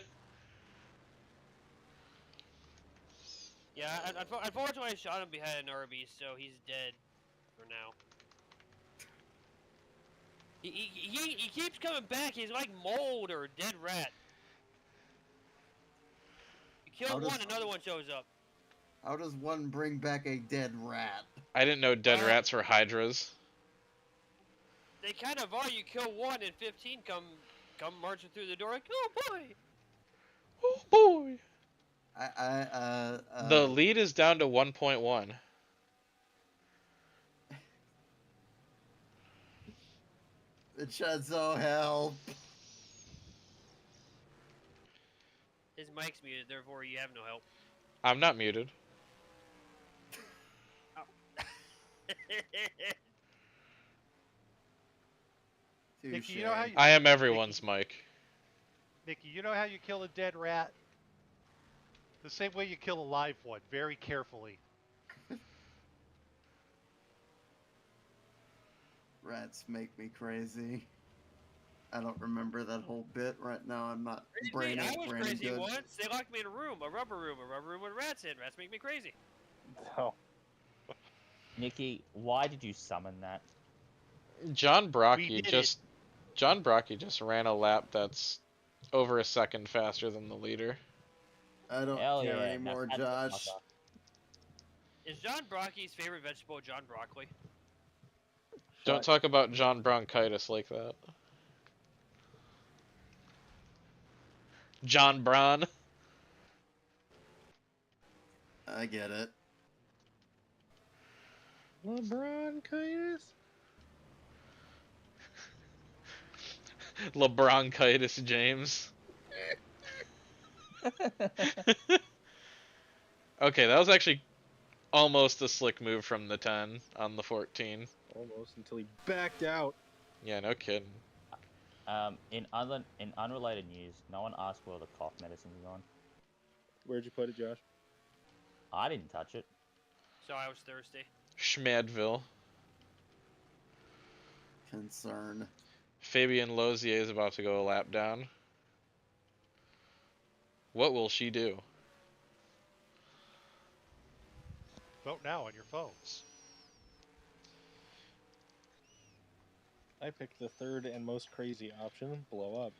Yeah, unfortunately I shot him behind an RB, so he's dead for now. He keeps coming back. He's like mold or a dead rat. You kill one, another one shows up. How does one bring back a dead rat? I didn't know dead rats were hydras. They kind of are. You kill one, and 15 come marching through the door like, oh boy. Oh boy. The The lead is down to 1.1. Vincenzo, help. His mic's muted, therefore you have no help. I'm not muted. Nikki, you know how you, I am everyone's mic. Nikki, you know how you kill a dead rat? The same way you kill a live one, very carefully. Rats make me crazy. I don't remember that whole bit right now. I'm not I was braining crazy good. once. They locked me in a rubber room with rats in. Rats make me crazy. Oh. Nikki, why did you summon that? John Brocky We did just ran a lap that's over a second faster than the leader. I don't Hell care yeah, anymore, now pat the Josh. fucker. Is John Brocky's favorite vegetable John Broccoli? Don't What? talk about John Bronchitis like that. John Braun. I get it. LeBronchitis? LeBronchitis James. Okay, that was actually almost a slick move from the 10 on the 14. Almost until he backed out. Yeah, no kidding. In unrelated news, no one asked where the cough medicine's gone. Where'd you put it, Josh? I didn't touch it. So I was thirsty. Schmadville. Concern. Fabian Lozier is about to go a lap down. What will she do? Vote now on your phones. I picked the third and most crazy option, blow up.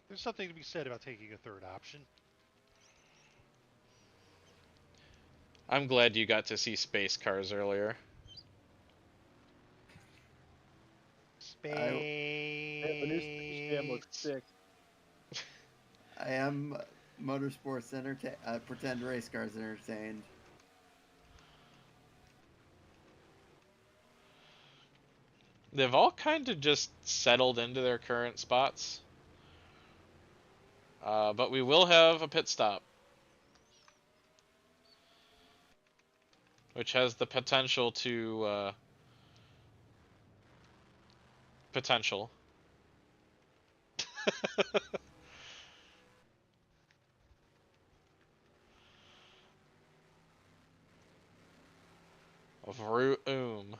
There's something to be said about taking a third option. I'm glad you got to see space cars earlier. Space. Yeah, the new Space Jam looks sick. I am motorsports pretend race cars entertained. They've all kind of just settled into their current spots. But we will have a pit stop, which has the potential to potential. Vroom.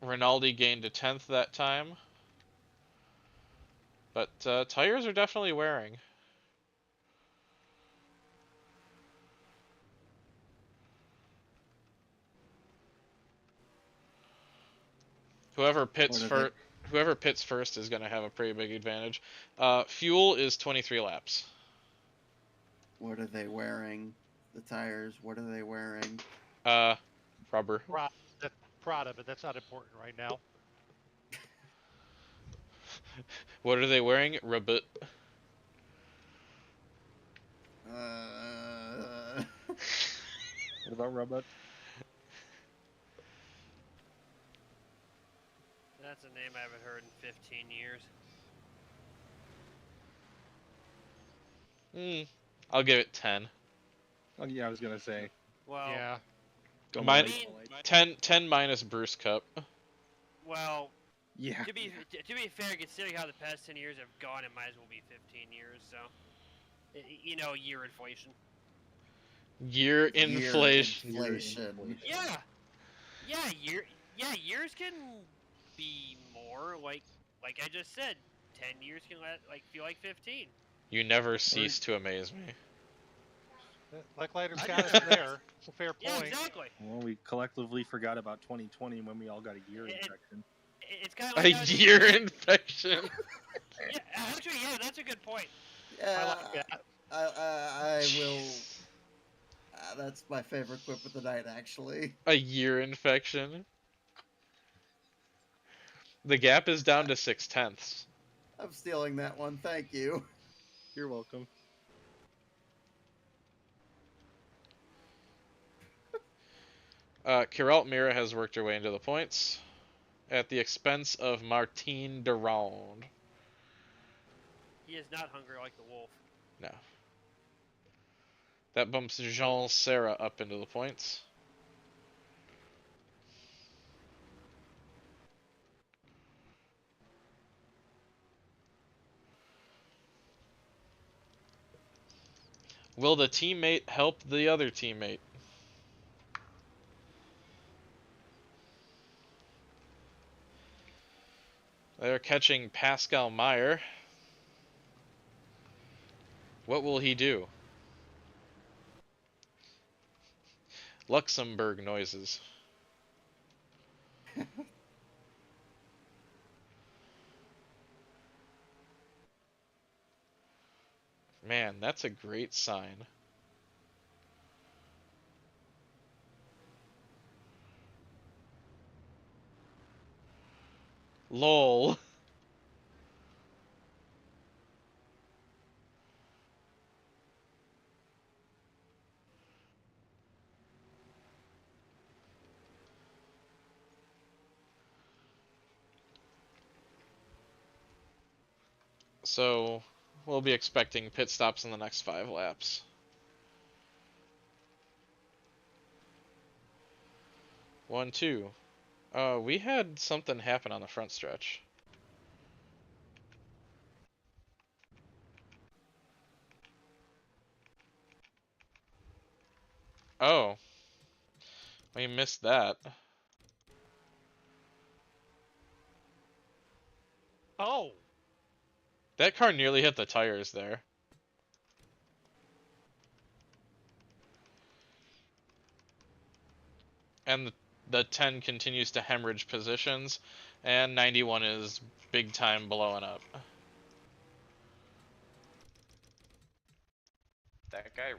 Rinaldi gained a 10th that time. But tires are definitely wearing. Whoever pits first is going to have a pretty big advantage. Fuel is 23 laps. What are they wearing? The tires, what are they wearing? Rubber. Prada, but that's not important right now. What are they wearing? Rabbit. Uh, What about Robot? That's a name I haven't heard in 15 years. I'll give it 10. Oh, yeah, I was gonna say. Well, Yeah. Go Mine- Malay. 10 minus Bruce Cup. well, Yeah. to be fair, considering how the past 10 years have gone, it might as well be 15 years. So, you know, year inflation. Year inflation. inflation. Years can be more. Like I just said, 10 years can feel like 15. You never cease to amaze me. Like Lighter's got us there. It's a fair Yeah, point. exactly. Well, we collectively forgot about 2020 when we all got a year infection. It's kind of A like how it is- year infection. Yeah, actually, yeah, that's a good point. Yeah, I like that. I will. That's my favorite quip of the night, actually. A year infection. The gap is down to 6/10. I'm stealing that one. Thank you. You're welcome. Kiralt Mira has worked her way into the points at the expense of Martine Durand. He is not hungry like the wolf. No. That bumps Jean Serra up into the points. Will the teammate help the other teammate? They're catching Pascal Meyer. What will he do? Luxembourg noises. Man, that's a great sign. LOL. So, we'll be expecting pit stops in the next 5 laps. One, two. We had something happen on the front stretch. Oh. We missed that. Oh! That car nearly hit the tires there. And the 10 continues to hemorrhage positions, and 91 is big time blowing up. That guy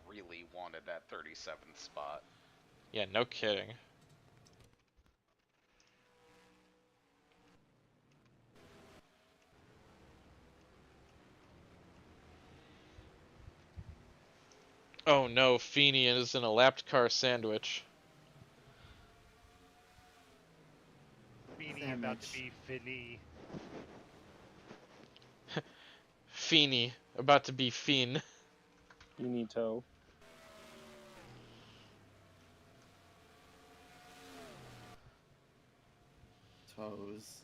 really wanted that 37th spot. Yeah, no kidding. Oh no, Fini is in a lapped car sandwich. Fini about to be Fini. Fini, about to be Fiend. Finito. Toes.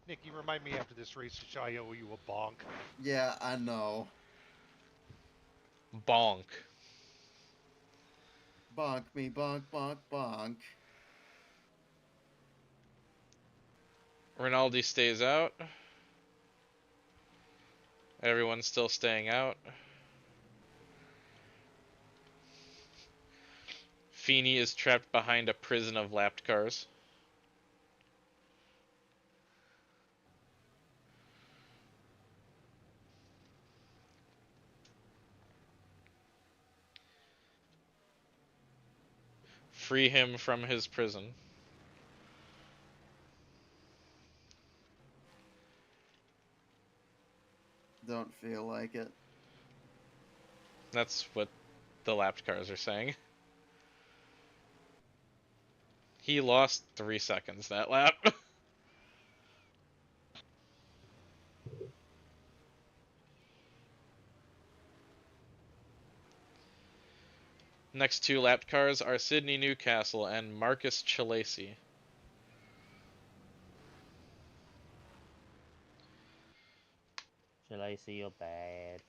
Nick, you remind me after this race that I owe you a bonk. Yeah, I know. Bonk. Bonk me, bonk, bonk, bonk. Rinaldi stays out. Everyone's still staying out. Fini is trapped behind a prison of lapped cars. Free him from his prison. Don't feel like it. That's what the lapped cars are saying. He lost 3 seconds that lap. Next 2 lapped cars are Sydney Newcastle and Marcus Chilesi. Shall I see you're bad?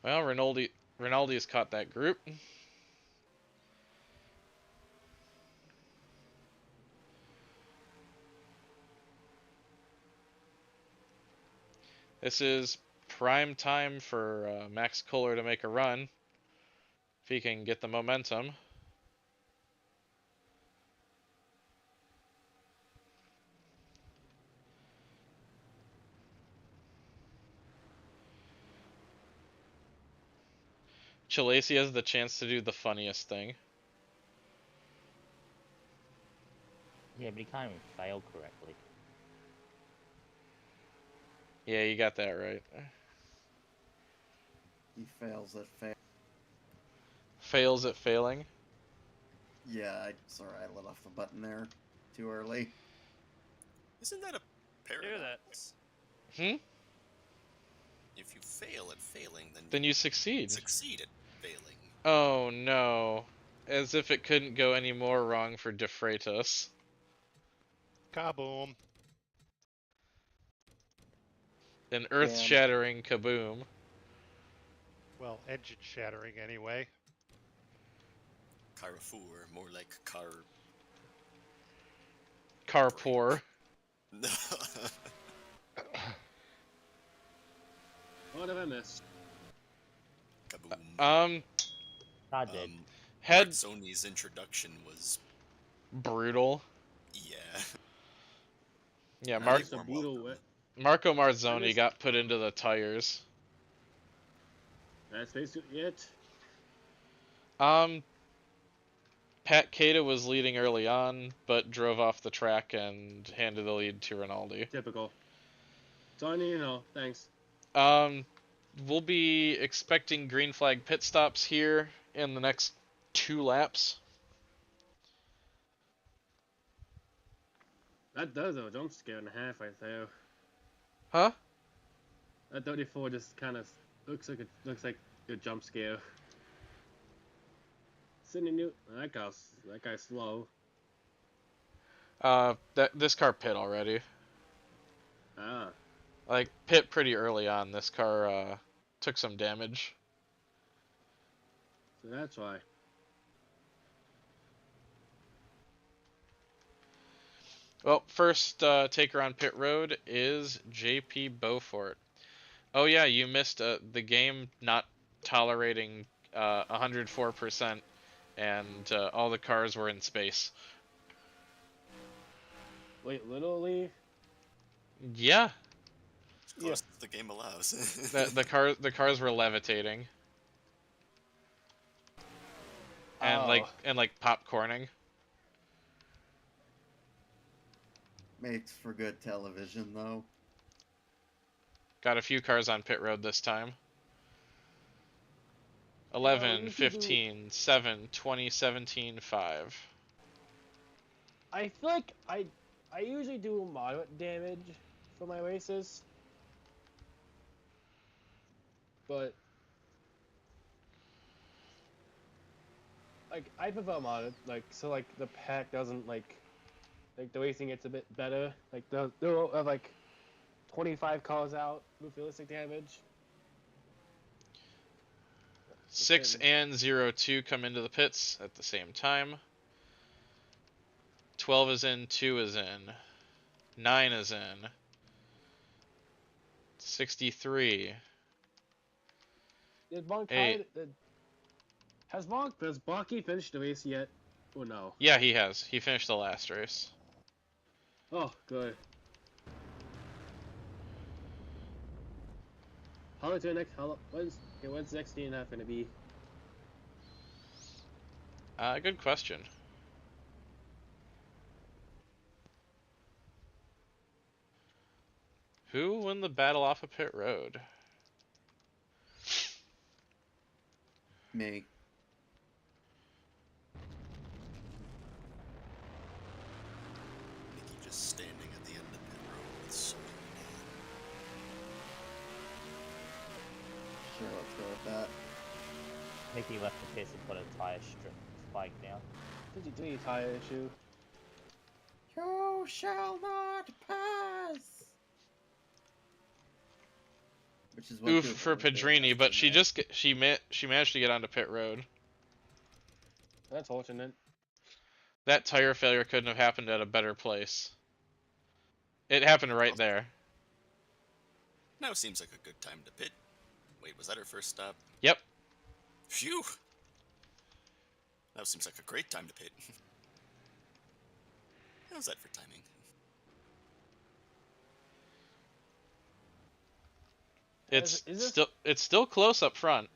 Well, Rinaldi's caught that group. This is prime time for Max Kohler to make a run. If he can get the momentum. Chilesi has the chance to do the funniest thing. Yeah, but he can't even fail correctly. Yeah, you got that right. He fails at fail. Fails at failing. Yeah, sorry, I let off the button there too early. Isn't that a paradox? Hmm? If you fail at failing, Then you succeed. Succeed at failing. Oh no. As if it couldn't go any more wrong for De Freitas. Kaboom. An earth-shattering kaboom. Well, engine shattering anyway. Carrefour, more like Carpoor. What have I missed? Kaboom. I did. Marzoni's introduction was brutal. Yeah. Yeah, Marco Marzoni got put into the tires. That's basically it. Pat Keita was leading early on, but drove off the track and handed the lead to Rinaldi. Typical. That's all I need to know. Thanks. We'll be expecting green flag pit stops here in the next 2 laps. That does a jump scare and a half right there. Huh? That 34 just kind of looks like a jump scare. Sydney Newton, that guy's slow. This car pit already. Ah. Like, pit pretty early on. This car took some damage. So that's why. Well, first taker on pit road is JP Beaufort. Oh yeah, you missed the game not tolerating 104%, and all the cars were in space. Wait, literally? Yeah. As close as the game allows. the cars were levitating. And like popcorning. Makes for good television, though. Got a few cars on pit road this time. 11, 15, 7, 20, 17, 5. I feel like I usually do moderate damage for my races. But like I prefer moderate, so the pack doesn't like the racing gets a bit better. Like they'll have 25 cars out with realistic damage. 6 and 02 come into the pits at the same time. 12 is in, 2 is in. 9 is in. 63. Did has Bonky finished the race yet? Or no? Yeah, he has. He finished the last race. Oh, good. When's next DNF gonna be? Good question. Who will win the battle off of pit road? Me. Mickey just standing at the end of pit road with so Sure, let's go with that. Mickey left the pits and put a tire spike down. Did you do your tire issue? You shall not pass. Which is what Oof for Pedrini, but she managed to get onto pit road. That's fortunate. That tire failure couldn't have happened at a better place. It happened right there. Now seems like a good time to pit. Wait, was that her first stop? Yep. Phew! Now seems like a great time to pit. How's that for timing? It's still close up front.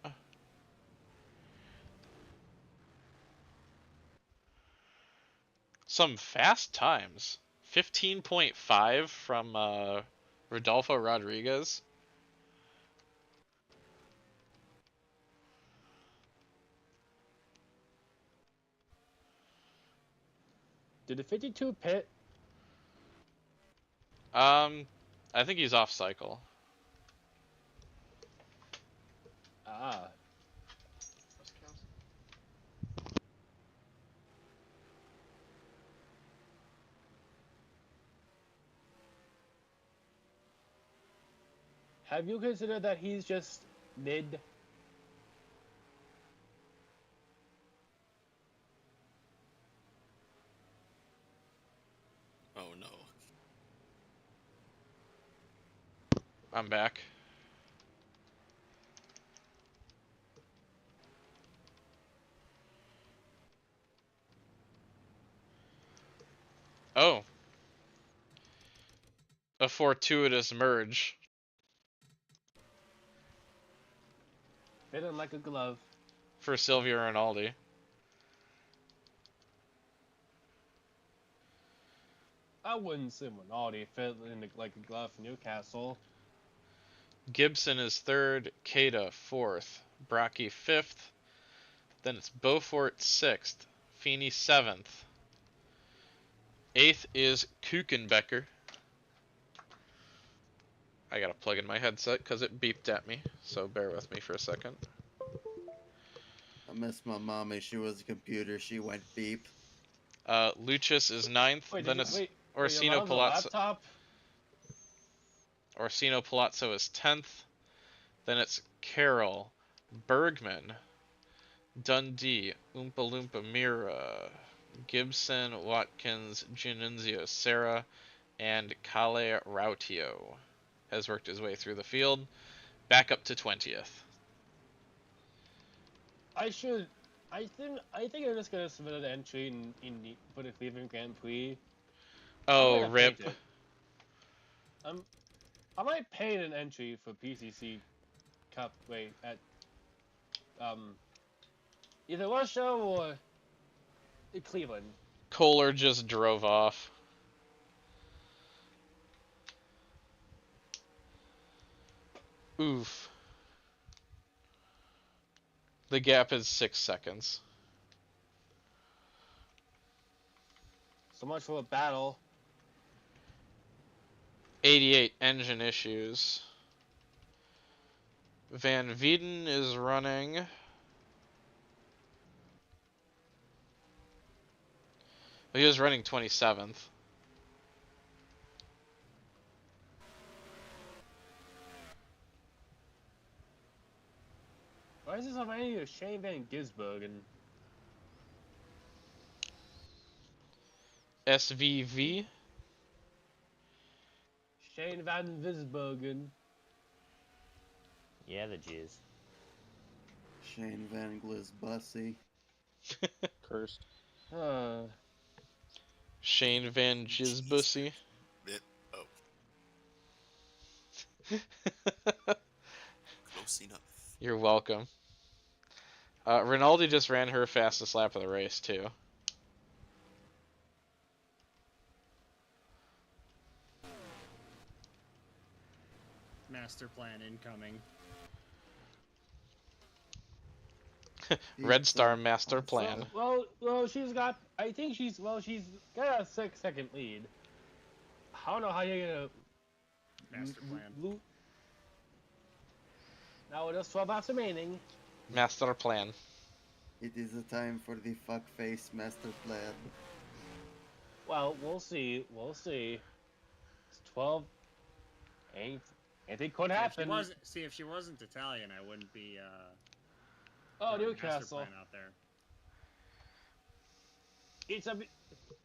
Some fast times. 15.5 from Rodolfo Rodriguez. Did the 52 pit? I think he's off cycle. Ah. Have you considered that he's just mid? Oh no. I'm back. Oh. A fortuitous merge. Fitting like a glove. For Silvio Rinaldi. I wouldn't say Rinaldi fit in like a glove for Newcastle. Gibson is third, Keita fourth, Brockie fifth. Then it's Beaufort sixth, Fini seventh. Eighth is Kuchenbecker. I gotta plug in my headset because it beeped at me, so bear with me for a second. I miss my mommy. She was a computer. She went beep. Lucius is ninth. Wait, Then it's your Orsino mom's a Palazzo. laptop? Orsino Palazzo is 10th. Then it's Carroll, Bergman, Dundee, Oompa Loompa Mira, Gibson, Watkins, Giannunzio Serra, and Kale Rautio has worked his way through the field, back up to 20th. I think I'm just gonna submit an entry for the Cleveland Grand Prix. Oh, rip. I might paint an entry for PCC Cup at either Russia or Cleveland. Kohler just drove off. Oof. The gap is 6 seconds. So much for a battle. 88 engine issues. Van Vieden is running. He was running 27th. Why is this on any of Shane Van Gisbergen? SVV. Shane Van Gisbergen. Yeah, the jizz. Shane Van Bussy. Cursed. Shane Van Gisbussy. Oh. Close enough. You're welcome. Rinaldi just ran her fastest lap of the race, too. Master plan incoming. Red Star master plan. Well, she's got. I think she's got a 6-second lead. I don't know how you're gonna. Master plan. Now it is 12 laps remaining. Master plan. It is a time for the fuckface master plan. Well, we'll see. It's 12. Anything could happen. If she wasn't Italian, I wouldn't be. Oh, throwing Newcastle. master plan out there. It's a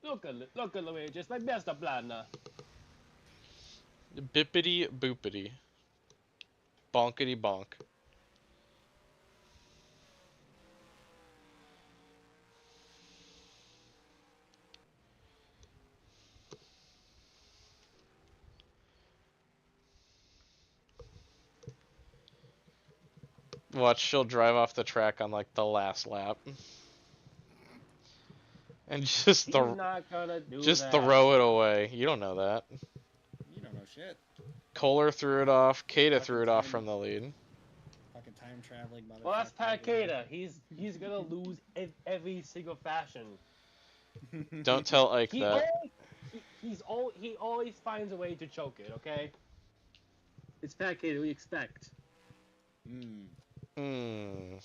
look at the way, just like master plan. Bippity boopity. Bonkity bonk. Watch, she'll drive off the track on like the last lap. And just He's not gonna do just that. throw it away. You don't know that. You don't know shit. Kohler threw it off. Keita Fucking threw it off time- from the lead. Fucking time traveling motherfucker. Well, that's over here. Takeda. He's gonna lose every single fashion. Don't tell Ike He that. he always finds a way to choke it. Okay. It's Takeda. We expect. Hmm. Hmm.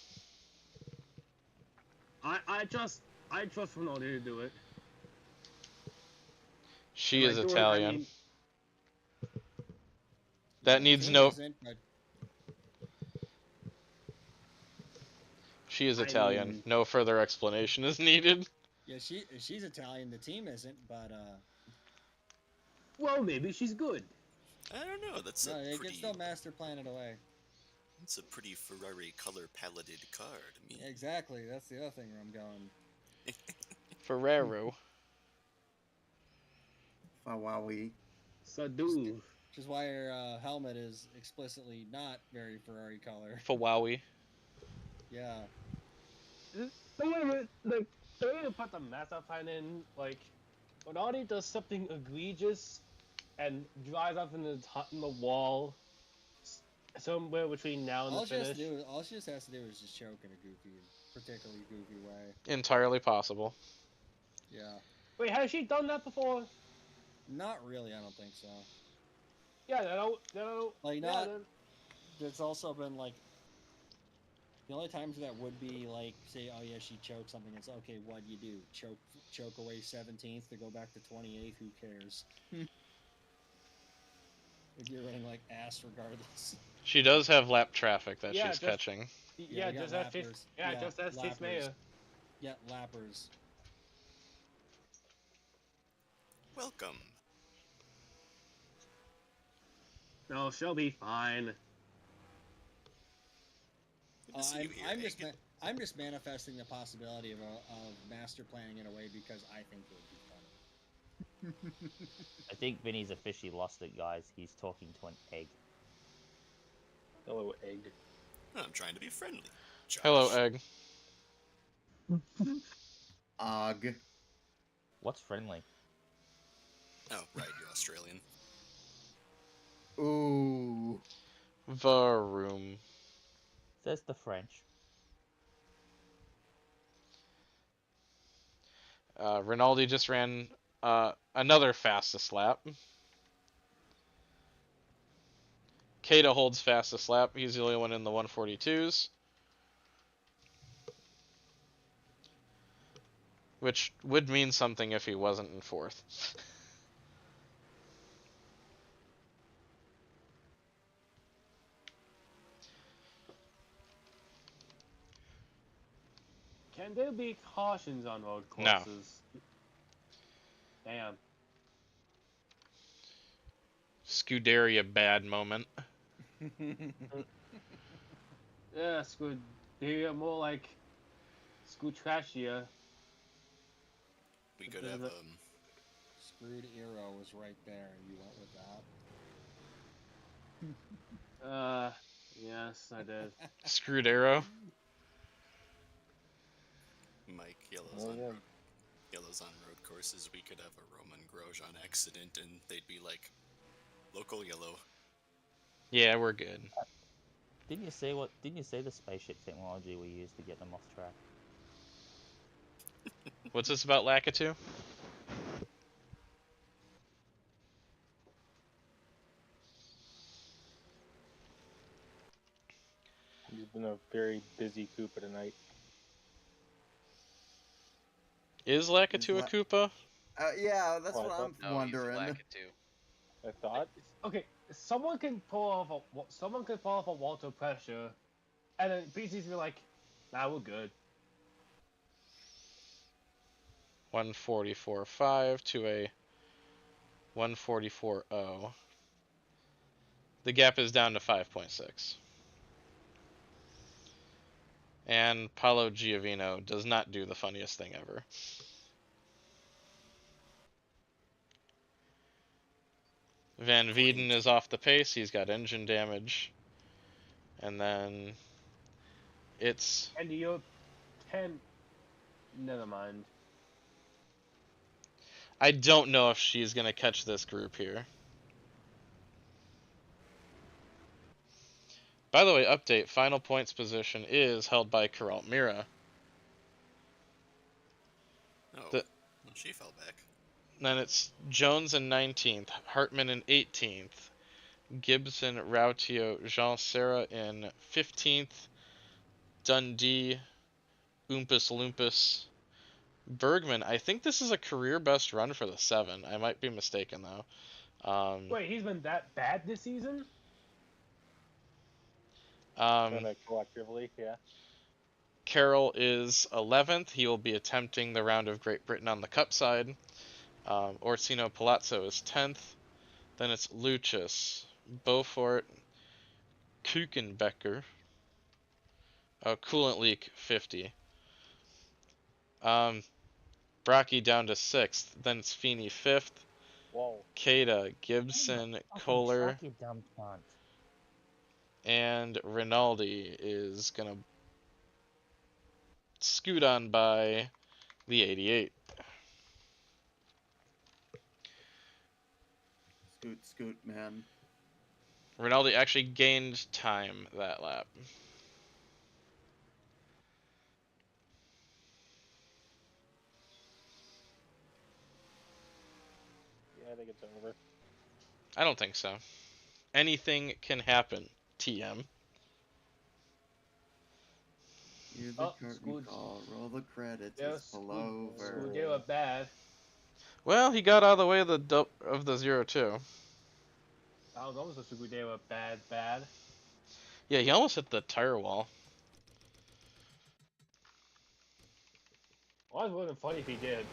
I trust Ronaldo to do it. She is Like, Italian. I mean, That The needs team no. isn't, but She is I Italian. mean- No further explanation is needed. yeah, she's Italian. The team isn't, but well, maybe she's good. I don't know. That's no, a they pretty. can still master plan it away. It's a pretty Ferrari color paletted card. I mean, Exactly. That's the other thing where I'm going. Ferrero. Wowie. Sadu. Which is why her helmet is explicitly not very Ferrari color. Fawowie. Yeah. The way they put the master plan in, like, Ronaldo does something egregious and drives off in the wall somewhere between now and All the she has to finish. do, all she just has to do is just choke in a goofy, particularly goofy way. Entirely possible. Yeah. Wait, has she done that before? Not really. I don't think so. Yeah, no. Like yeah, not. There's also been like. The only times that would be like, say, oh yeah, she choked something. It's okay. What do you do? Choke away 17th to go back to 28th. Who cares? If you're running like ass regardless. She does have lap traffic that Yeah, she's just- catching. Yeah, we just got as Chase. lappers. Yeah, just as Chase lappers. Mayer. Yeah, lappers. welcome. No, she'll be fine. Good to see you here, Egg. I'm just manifesting the possibility of master planning in a way because I think it would be funny. I think Vinny's officially lost it, guys. He's talking to an egg. Hello, egg. I'm trying to be friendly. Josh. Hello, Egg. Og. What's friendly? Oh, right, you're Australian. Ooh. Varoom. Says the French. Rinaldi just ran another fastest lap. Keita holds fastest lap. He's the only one in the 142s. Which would mean something if he wasn't in fourth. Can there be cautions on road No. courses? Damn. Scuderia bad moment. Yeah, they're more like Trashia. We could have Screwed Eero was right there, and you went with that. Yes, I did. Screwed arrow. Mike Oh, yeah. yellows on road courses. We could have a Roman Grosjean accident, and they'd be like, local yellow. Yeah, we're good. Didn't you say the spaceship technology we used to get them off track? What's this about Lakitu? He's been a very busy Koopa tonight. Is Lakitu a Koopa? Yeah, that's Oh, I what thought- I'm No, wondering. he's a Lakitu. I thought. Okay, someone can pull off a water pressure, and then PC's be like, "Nah, we're good." 144.5 to a 144.0. The gap is down to 5.6. And Paolo Giovino does not do the funniest thing ever. Van Veeden is off the pace. He's got engine damage. And then it's And you're 10. Never mind. I don't know if she's going to catch this group here. By the way, update, final points position is held by Kuralt Mira. Oh, The- well, she fell back. Then it's Jones in 19th, Hartman in 18th, Gibson, Rautio, Jean Serra in 15th, Dundee, Oompas Loompas, Bergman. I think this is a career best run for the 7. I might be mistaken though. Wait, he's been that bad this season? Kind of collectively, yeah. Carroll is 11th. He will be attempting the round of Great Britain on the Cup side. Orsino Palazzo is 10th. Then it's Luchas, Beaufort, Kuchenbecker. Coolant Leak 50. Brockie down to 6th. Then it's Fini 5th. Whoa. Keita, Gibson, Kohler, Truck, you dumb cunt. and Rinaldi is gonna scoot on by the 88. Scoot, man. Rinaldi actually gained time that lap. Yeah, I think it's over. I don't think so. Anything can happen, TM. Hear the curtain call, roll the credits, it's pull over. Scudero bad. Well, he got out of the way of the 0-2. That was almost a Scudero bad. Yeah, he almost hit the tire wall. Well, it would have been funny if he did.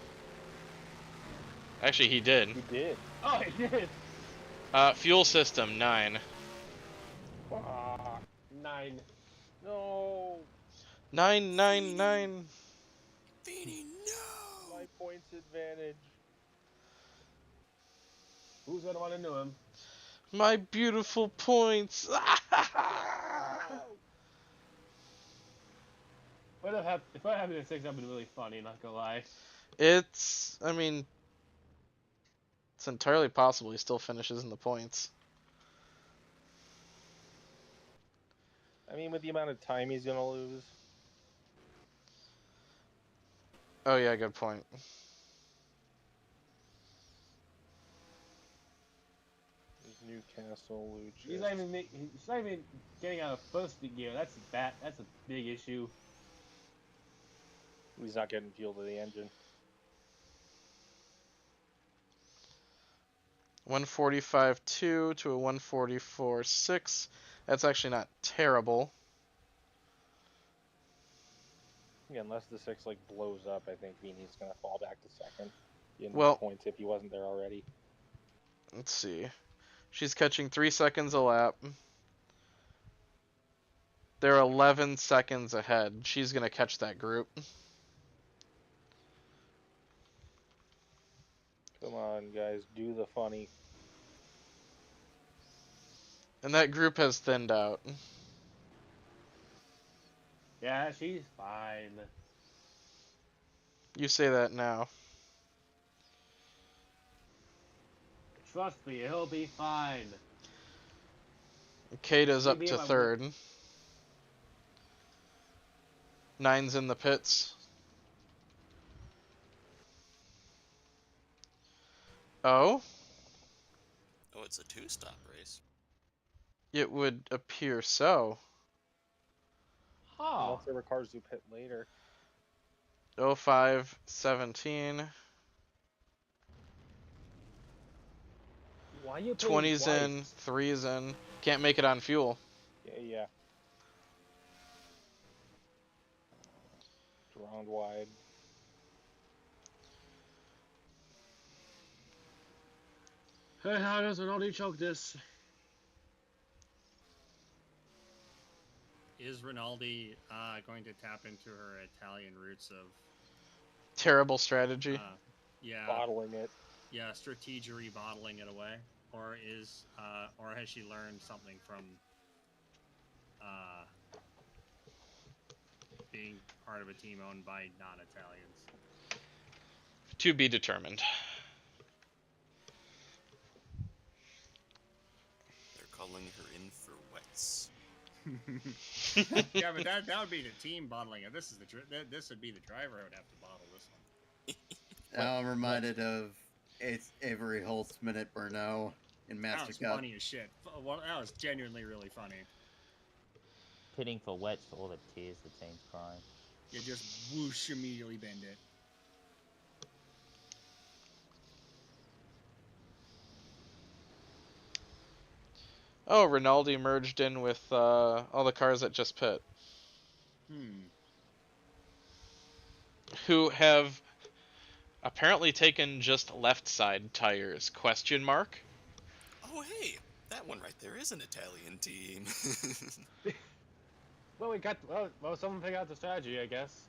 Actually, he did. He did. Oh, he did! Fuel system, 9. Fuck. 9. No. 9. Fini, no! My points advantage. Who's gonna want to know him? My beautiful points. If I happened in 6, that'd been really funny, not gonna lie. It's entirely possible he still finishes in the points. I mean, with the amount of time he's gonna lose. Oh yeah, good point. Newcastle, Lucha. He's not even getting out of first gear. That's bad. That's a big issue. He's not getting fuel to the engine. 145.2 to a 144.6. That's actually not terrible. Yeah, unless the 6 like blows up, I think Vini's gonna fall back to second in Well- points if he wasn't there already. Let's see. She's catching 3 seconds a lap. They're 11 seconds ahead. She's gonna catch that group. Come on, guys, do the funny. And that group has thinned out. Yeah, she's fine. You say that now. Trust me, he'll be fine. Keita's up Maybe to if I 3rd. 9's in the pits. Oh? Oh, it's a 2-stop race. It would appear so. Huh. Unless there were cars who pit later. 05-17. Why are you paying 20's twice? in, 3's in. Can't make it on fuel. Yeah. Round wide. Hey, how does Rinaldi choke this? Is Rinaldi going to tap into her Italian roots of Terrible strategy. yeah, Bottling it. yeah, strategery bottling it away, or has she learned something from being part of a team owned by non-Italians? To be determined. They're calling her in for wets. Yeah, but that would be the team bottling it. This is this would be the driver who would have to bottle this one. Now I'm reminded of Avery Holtzman at Brno in That Master was Cup. funny as shit. Well, that was genuinely really funny. Pitting for wets for all the tears the team's crying. You just whoosh immediately bend it. Oh, Rinaldi merged in with all the cars that just pit. Who have apparently taken just left side tires? Question mark? Oh, hey, that one right there is an Italian team. Well, someone figured out the strategy, I guess.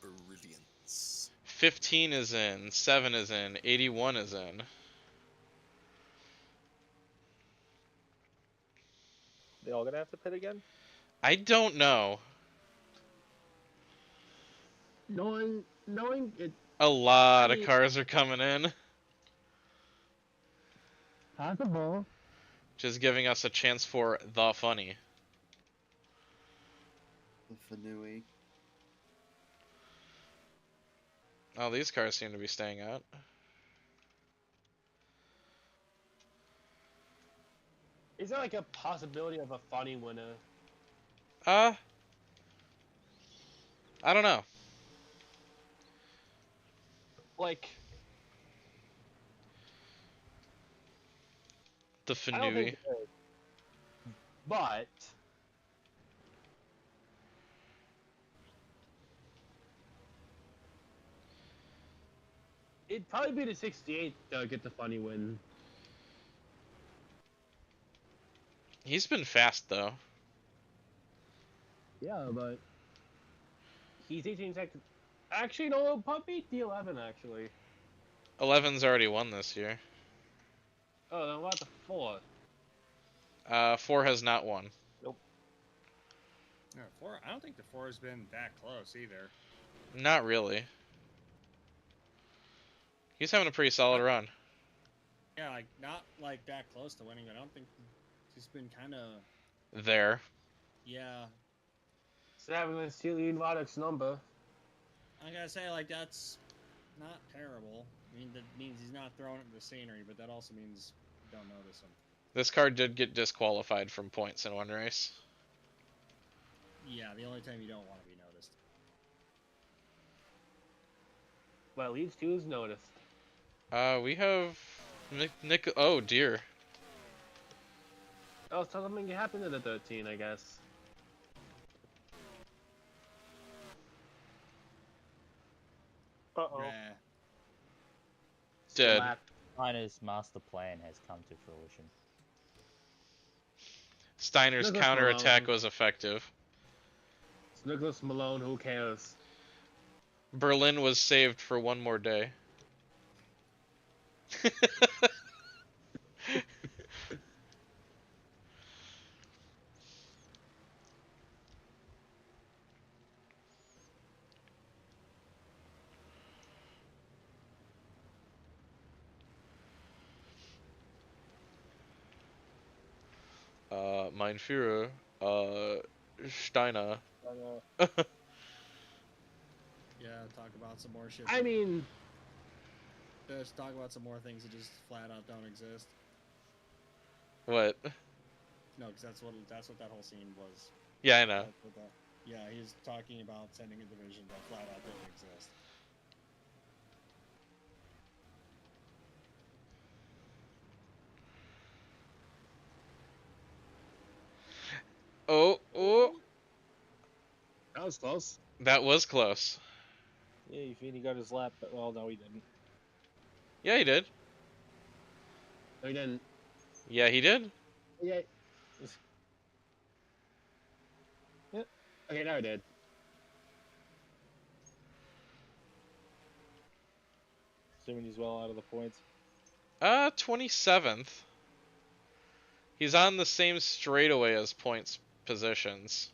Brilliance. 15 is in, 7 is in, 81 is in. They all gonna have to pit again? I don't know. Knowing it A lot I of mean- cars are coming in. possible. Just giving us a chance for the funny. The Fanui. Oh, these cars seem to be staying out. Is there like a possibility of a funny winner? I don't know. Like, The I don't think Fanui. there is. But it'd probably be the 68 to get the funny win. He's been fast though. Yeah, but he's 18 seconds. Actually, no, it'll probably beat the 11. Actually. 11's already won this year. Oh, then what the 4? 4 has not won. Nope. No, 4. I don't think the 4 has been that close either. Not really. He's having a pretty solid run. Yeah, like not like that close to winning, but I don't think he's been kind of. There. Yeah, So having to steal Vodic's number. I gotta say, like, that's not terrible. I mean, that means he's not throwing it in the scenery, but that also means you don't notice him. This car did get disqualified from points in one race. Yeah, the only time you don't want to be noticed. Well, at least he was noticed. We have Nick. Oh dear. Oh, something happened to the 13, I guess. Uh-oh. Nah. Dead. Slap. Steiner's master plan has come to fruition. Steiner's Douglas counterattack Malone. was effective. It's Nicholas Malone, who cares? Berlin was saved for one more day. Mein Führer, Steiner. Yeah, talk about some more shit. I mean, Just talk about some more things that just flat out don't exist. What? No, because that's what that whole scene was. Yeah, I know. That's what yeah, he's talking about sending a division that flat out didn't exist. Oh, that was close. that was close. Yeah, Fini got his lap, but well, no, he didn't. Yeah, he did. No, he didn't. Yeah, he did. Yeah. Yeah. Okay, now he did. Assuming he's well out of the points. 27th. He's on the same straightaway as points positions.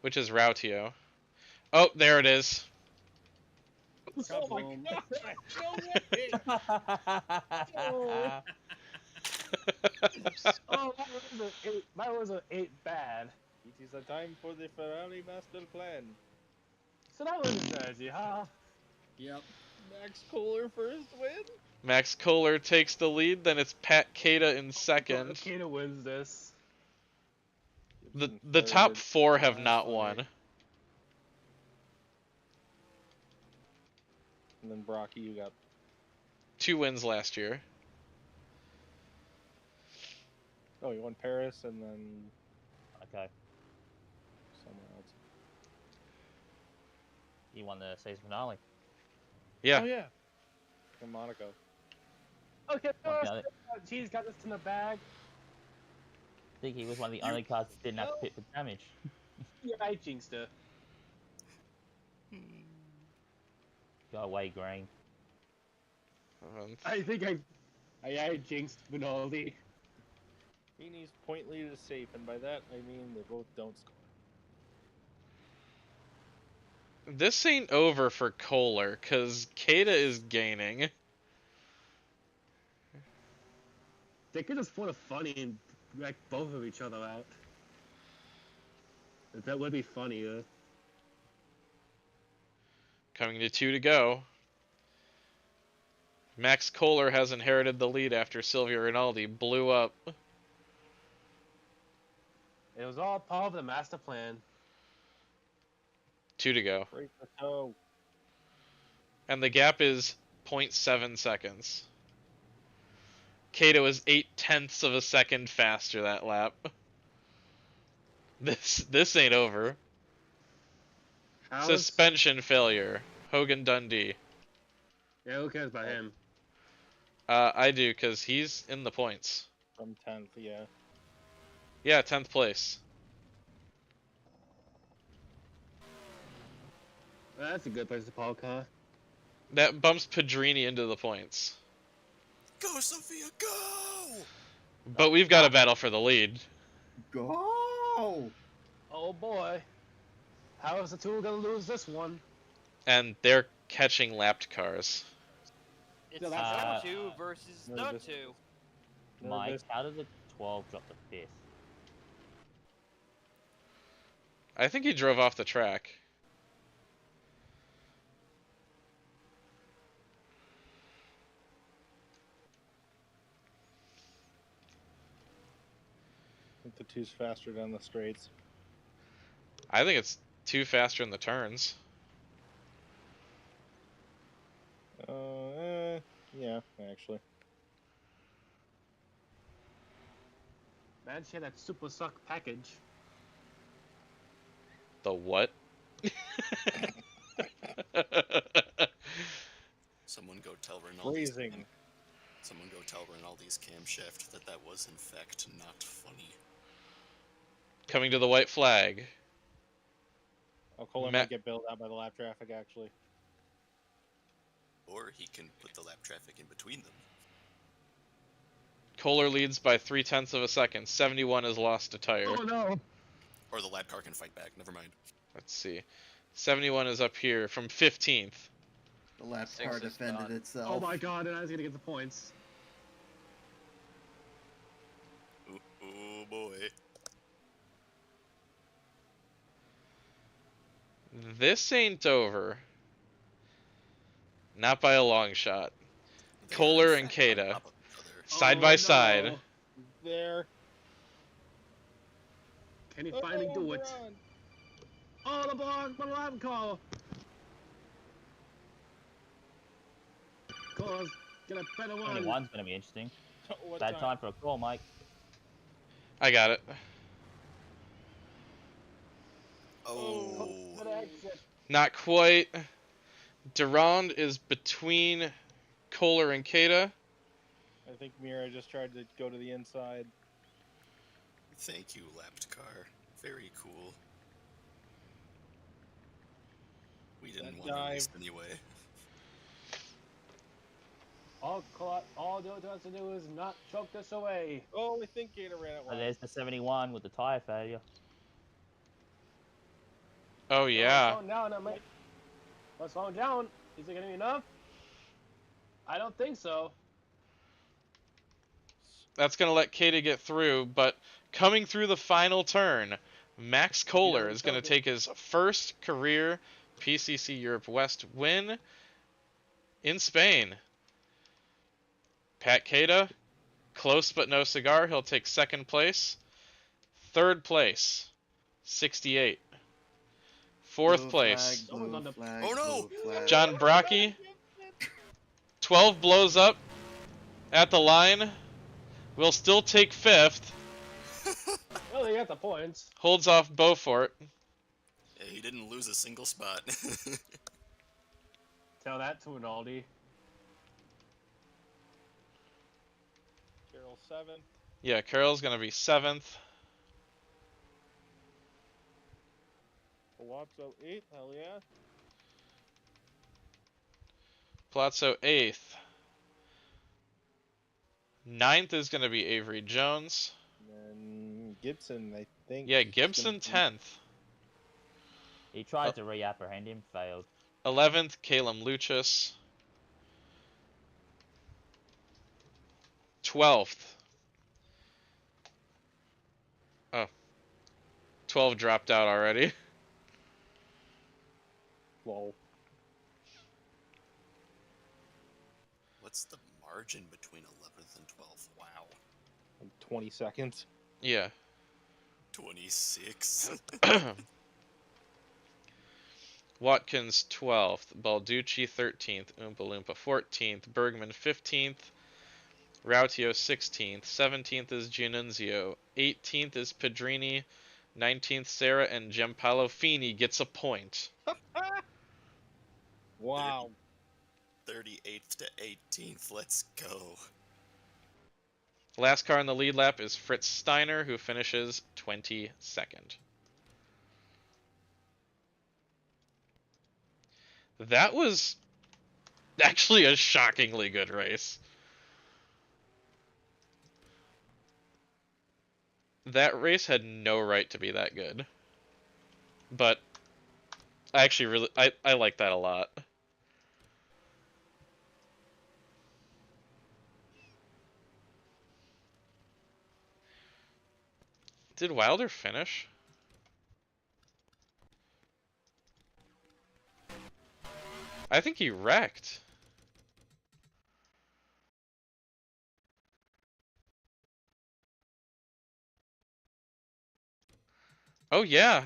Which is Rautio. Oh, there it is. Come my home. God! No way! Oh, oh, that was an 8 bad. It is a time for the Ferrari master plan. So that was a strategy, huh? Yep. Max Kohler first win? Max Kohler takes the lead, then it's Pat Kata in second. Kata wins this. The top four have not funny. won. And then Brocky, you got 2 wins last year. oh, you won Paris and then Okay. somewhere else. You won the season finale. Yeah. Oh yeah. In Monaco. Okay, Well, no, he's got this in the bag. I think he was one of the only cars that didn't have to pit for damage. Yeah, I jinxed her. Go away, Green. I think I jinxed Vinaldi. Fini's point lead is safe, and by that I mean they both don't score. This ain't over for Kohler, because Kata is gaining. They could just put a funny and wreck both of each other out. That would be funny. Coming to 2 to go. Max Kohler has inherited the lead after Silvio Rinaldi blew up. It was all part of the master plan. 2 to go. Break the toe. And the gap is 0.7 seconds. Kato is 0.8 of a second faster that lap. This ain't over. Suspension failure. Hogan Dundee. Yeah, who cares about him? I do, because he's in the points. From 10th, yeah. Yeah, 10th place. Well, that's a good place to park, huh? That bumps Pedrini into the points. Go, Sophia, go! But we've got a battle for the lead. Go! Oh boy. How is the two gonna lose this one? And they're catching lapped cars. It's No, that's not not- 2 versus No, not this- 2. Mike, Nervous. how did the 12 drop to 5th? I think he drove off the track. I think the two's faster down the straights. I think it's too faster in the turns. Yeah, actually. Man, she had that super suck package. The what? Someone go tell Rinaldi's Freezing. Someone go tell Rinaldi's camshaft that was in fact not funny. Coming to the white flag. Oh, Kohler Ma- might get bailed out by the lap traffic, actually. Or he can put the lap traffic in between them. Kohler leads by 0.3 of a second. 71 has lost a tire. Oh no! Or the lap car can fight back, never mind. Let's see. 71 is up here from 15th. The lap 6 car is defended done. itself. Oh my god, and I was gonna get the points. Oh boy. This ain't over. Not by a long shot. They are, Kohler in and fact, on Kata. top of each other. Side Oh, by no. side. There. Can he finally do it? Run. Oh, the block, my lap call! Cause, get a better one. 21's going to be interesting. What Bad time for a call, Mike. I got it. Oh. Good exit. Not quite. Durand is between Kohler and Kata. I think Mira just tried to go to the inside. Thank you, lapped car. Very cool. We didn't That want to dive. race anyway. All Joe has to do is not choke this away. Oh, I think Gator ran it Oh, wide. there's the 71 with the tyre failure. Oh, yeah. Slow down, mate. Let's slow down. Is it gonna be enough? I don't think so. That's going to let Katie get through, but coming through the final turn, Max Kohler doesn't is going to choke it. take his first career PCC Europe West win in Spain. Pat Keita, close but no cigar. He'll take second place. Third place, 68. Fourth Blue place, flag, blue Someone's on the- flag, Oh, no! blue flag. John Brockie. 12 blows up at the line. Will still take fifth. Well, they got the points. Holds off Beaufort. Yeah, he didn't lose a single spot. Tell that to an Aldi. Carroll 7th. Yeah, Carroll's going to be seventh. Palazzo 8th. Hell yeah. Palazzo eighth. Ninth is going to be Avery Jones. And then Gibson, I think. Yeah, is Gibson gonna be- 10th. He tried to reapprehend him, failed. 11th, Calum Luchas. 12th. Oh. 12 dropped out already. Lol. What's the margin between 11th and 12th? Wow. Like 20 seconds. Yeah. 26. Watkins 12th, Balducci 13th, Oompa Loompa 14th, Bergman 15th, Rautio 16th, 17th is Giannunzio, 18th is Pedrini, 19th Sarah, and Giampaolo Fini gets a point. Wow. 38th to 18th. Let's go. Last car in the lead lap is Fritz Steiner, who finishes 22nd. That was actually a shockingly good race. That race had no right to be that good. But I actually really I like that a lot. Did Wilder finish? I think he wrecked. Oh yeah.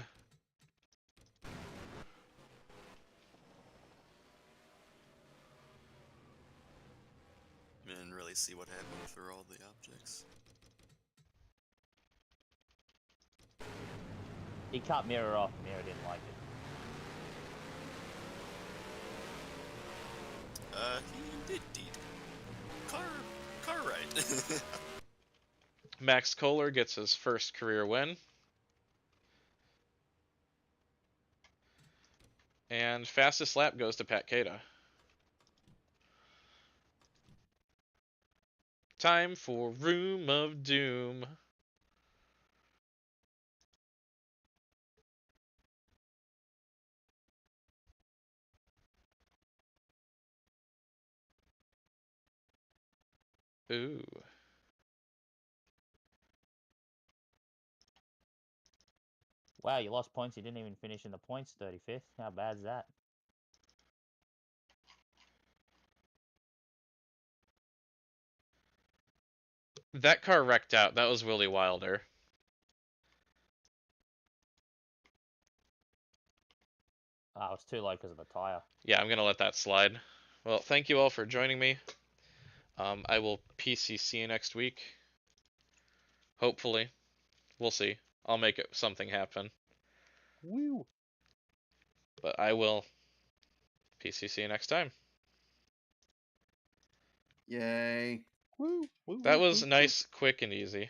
I didn't really see what happened for all the objects. He cut Mirror off. Mirror didn't like it. He did deed. Car right. Max Kohler gets his first career win. And fastest lap goes to Pat Keita. Time for Room of Doom. Ooh. Wow, you lost points. You didn't even finish in the points, 35th. How bad's that? That car wrecked out. That was Willie Wilder. Oh, it's too low because of the tire. Yeah, I'm going to let that slide. Well, thank you all for joining me. I will PCC you next week. Hopefully. We'll see. I'll make it something happen. Woo. But I will PCC you next time. Yay. Woo. Woo. That woo, was woo, nice, quick, and easy.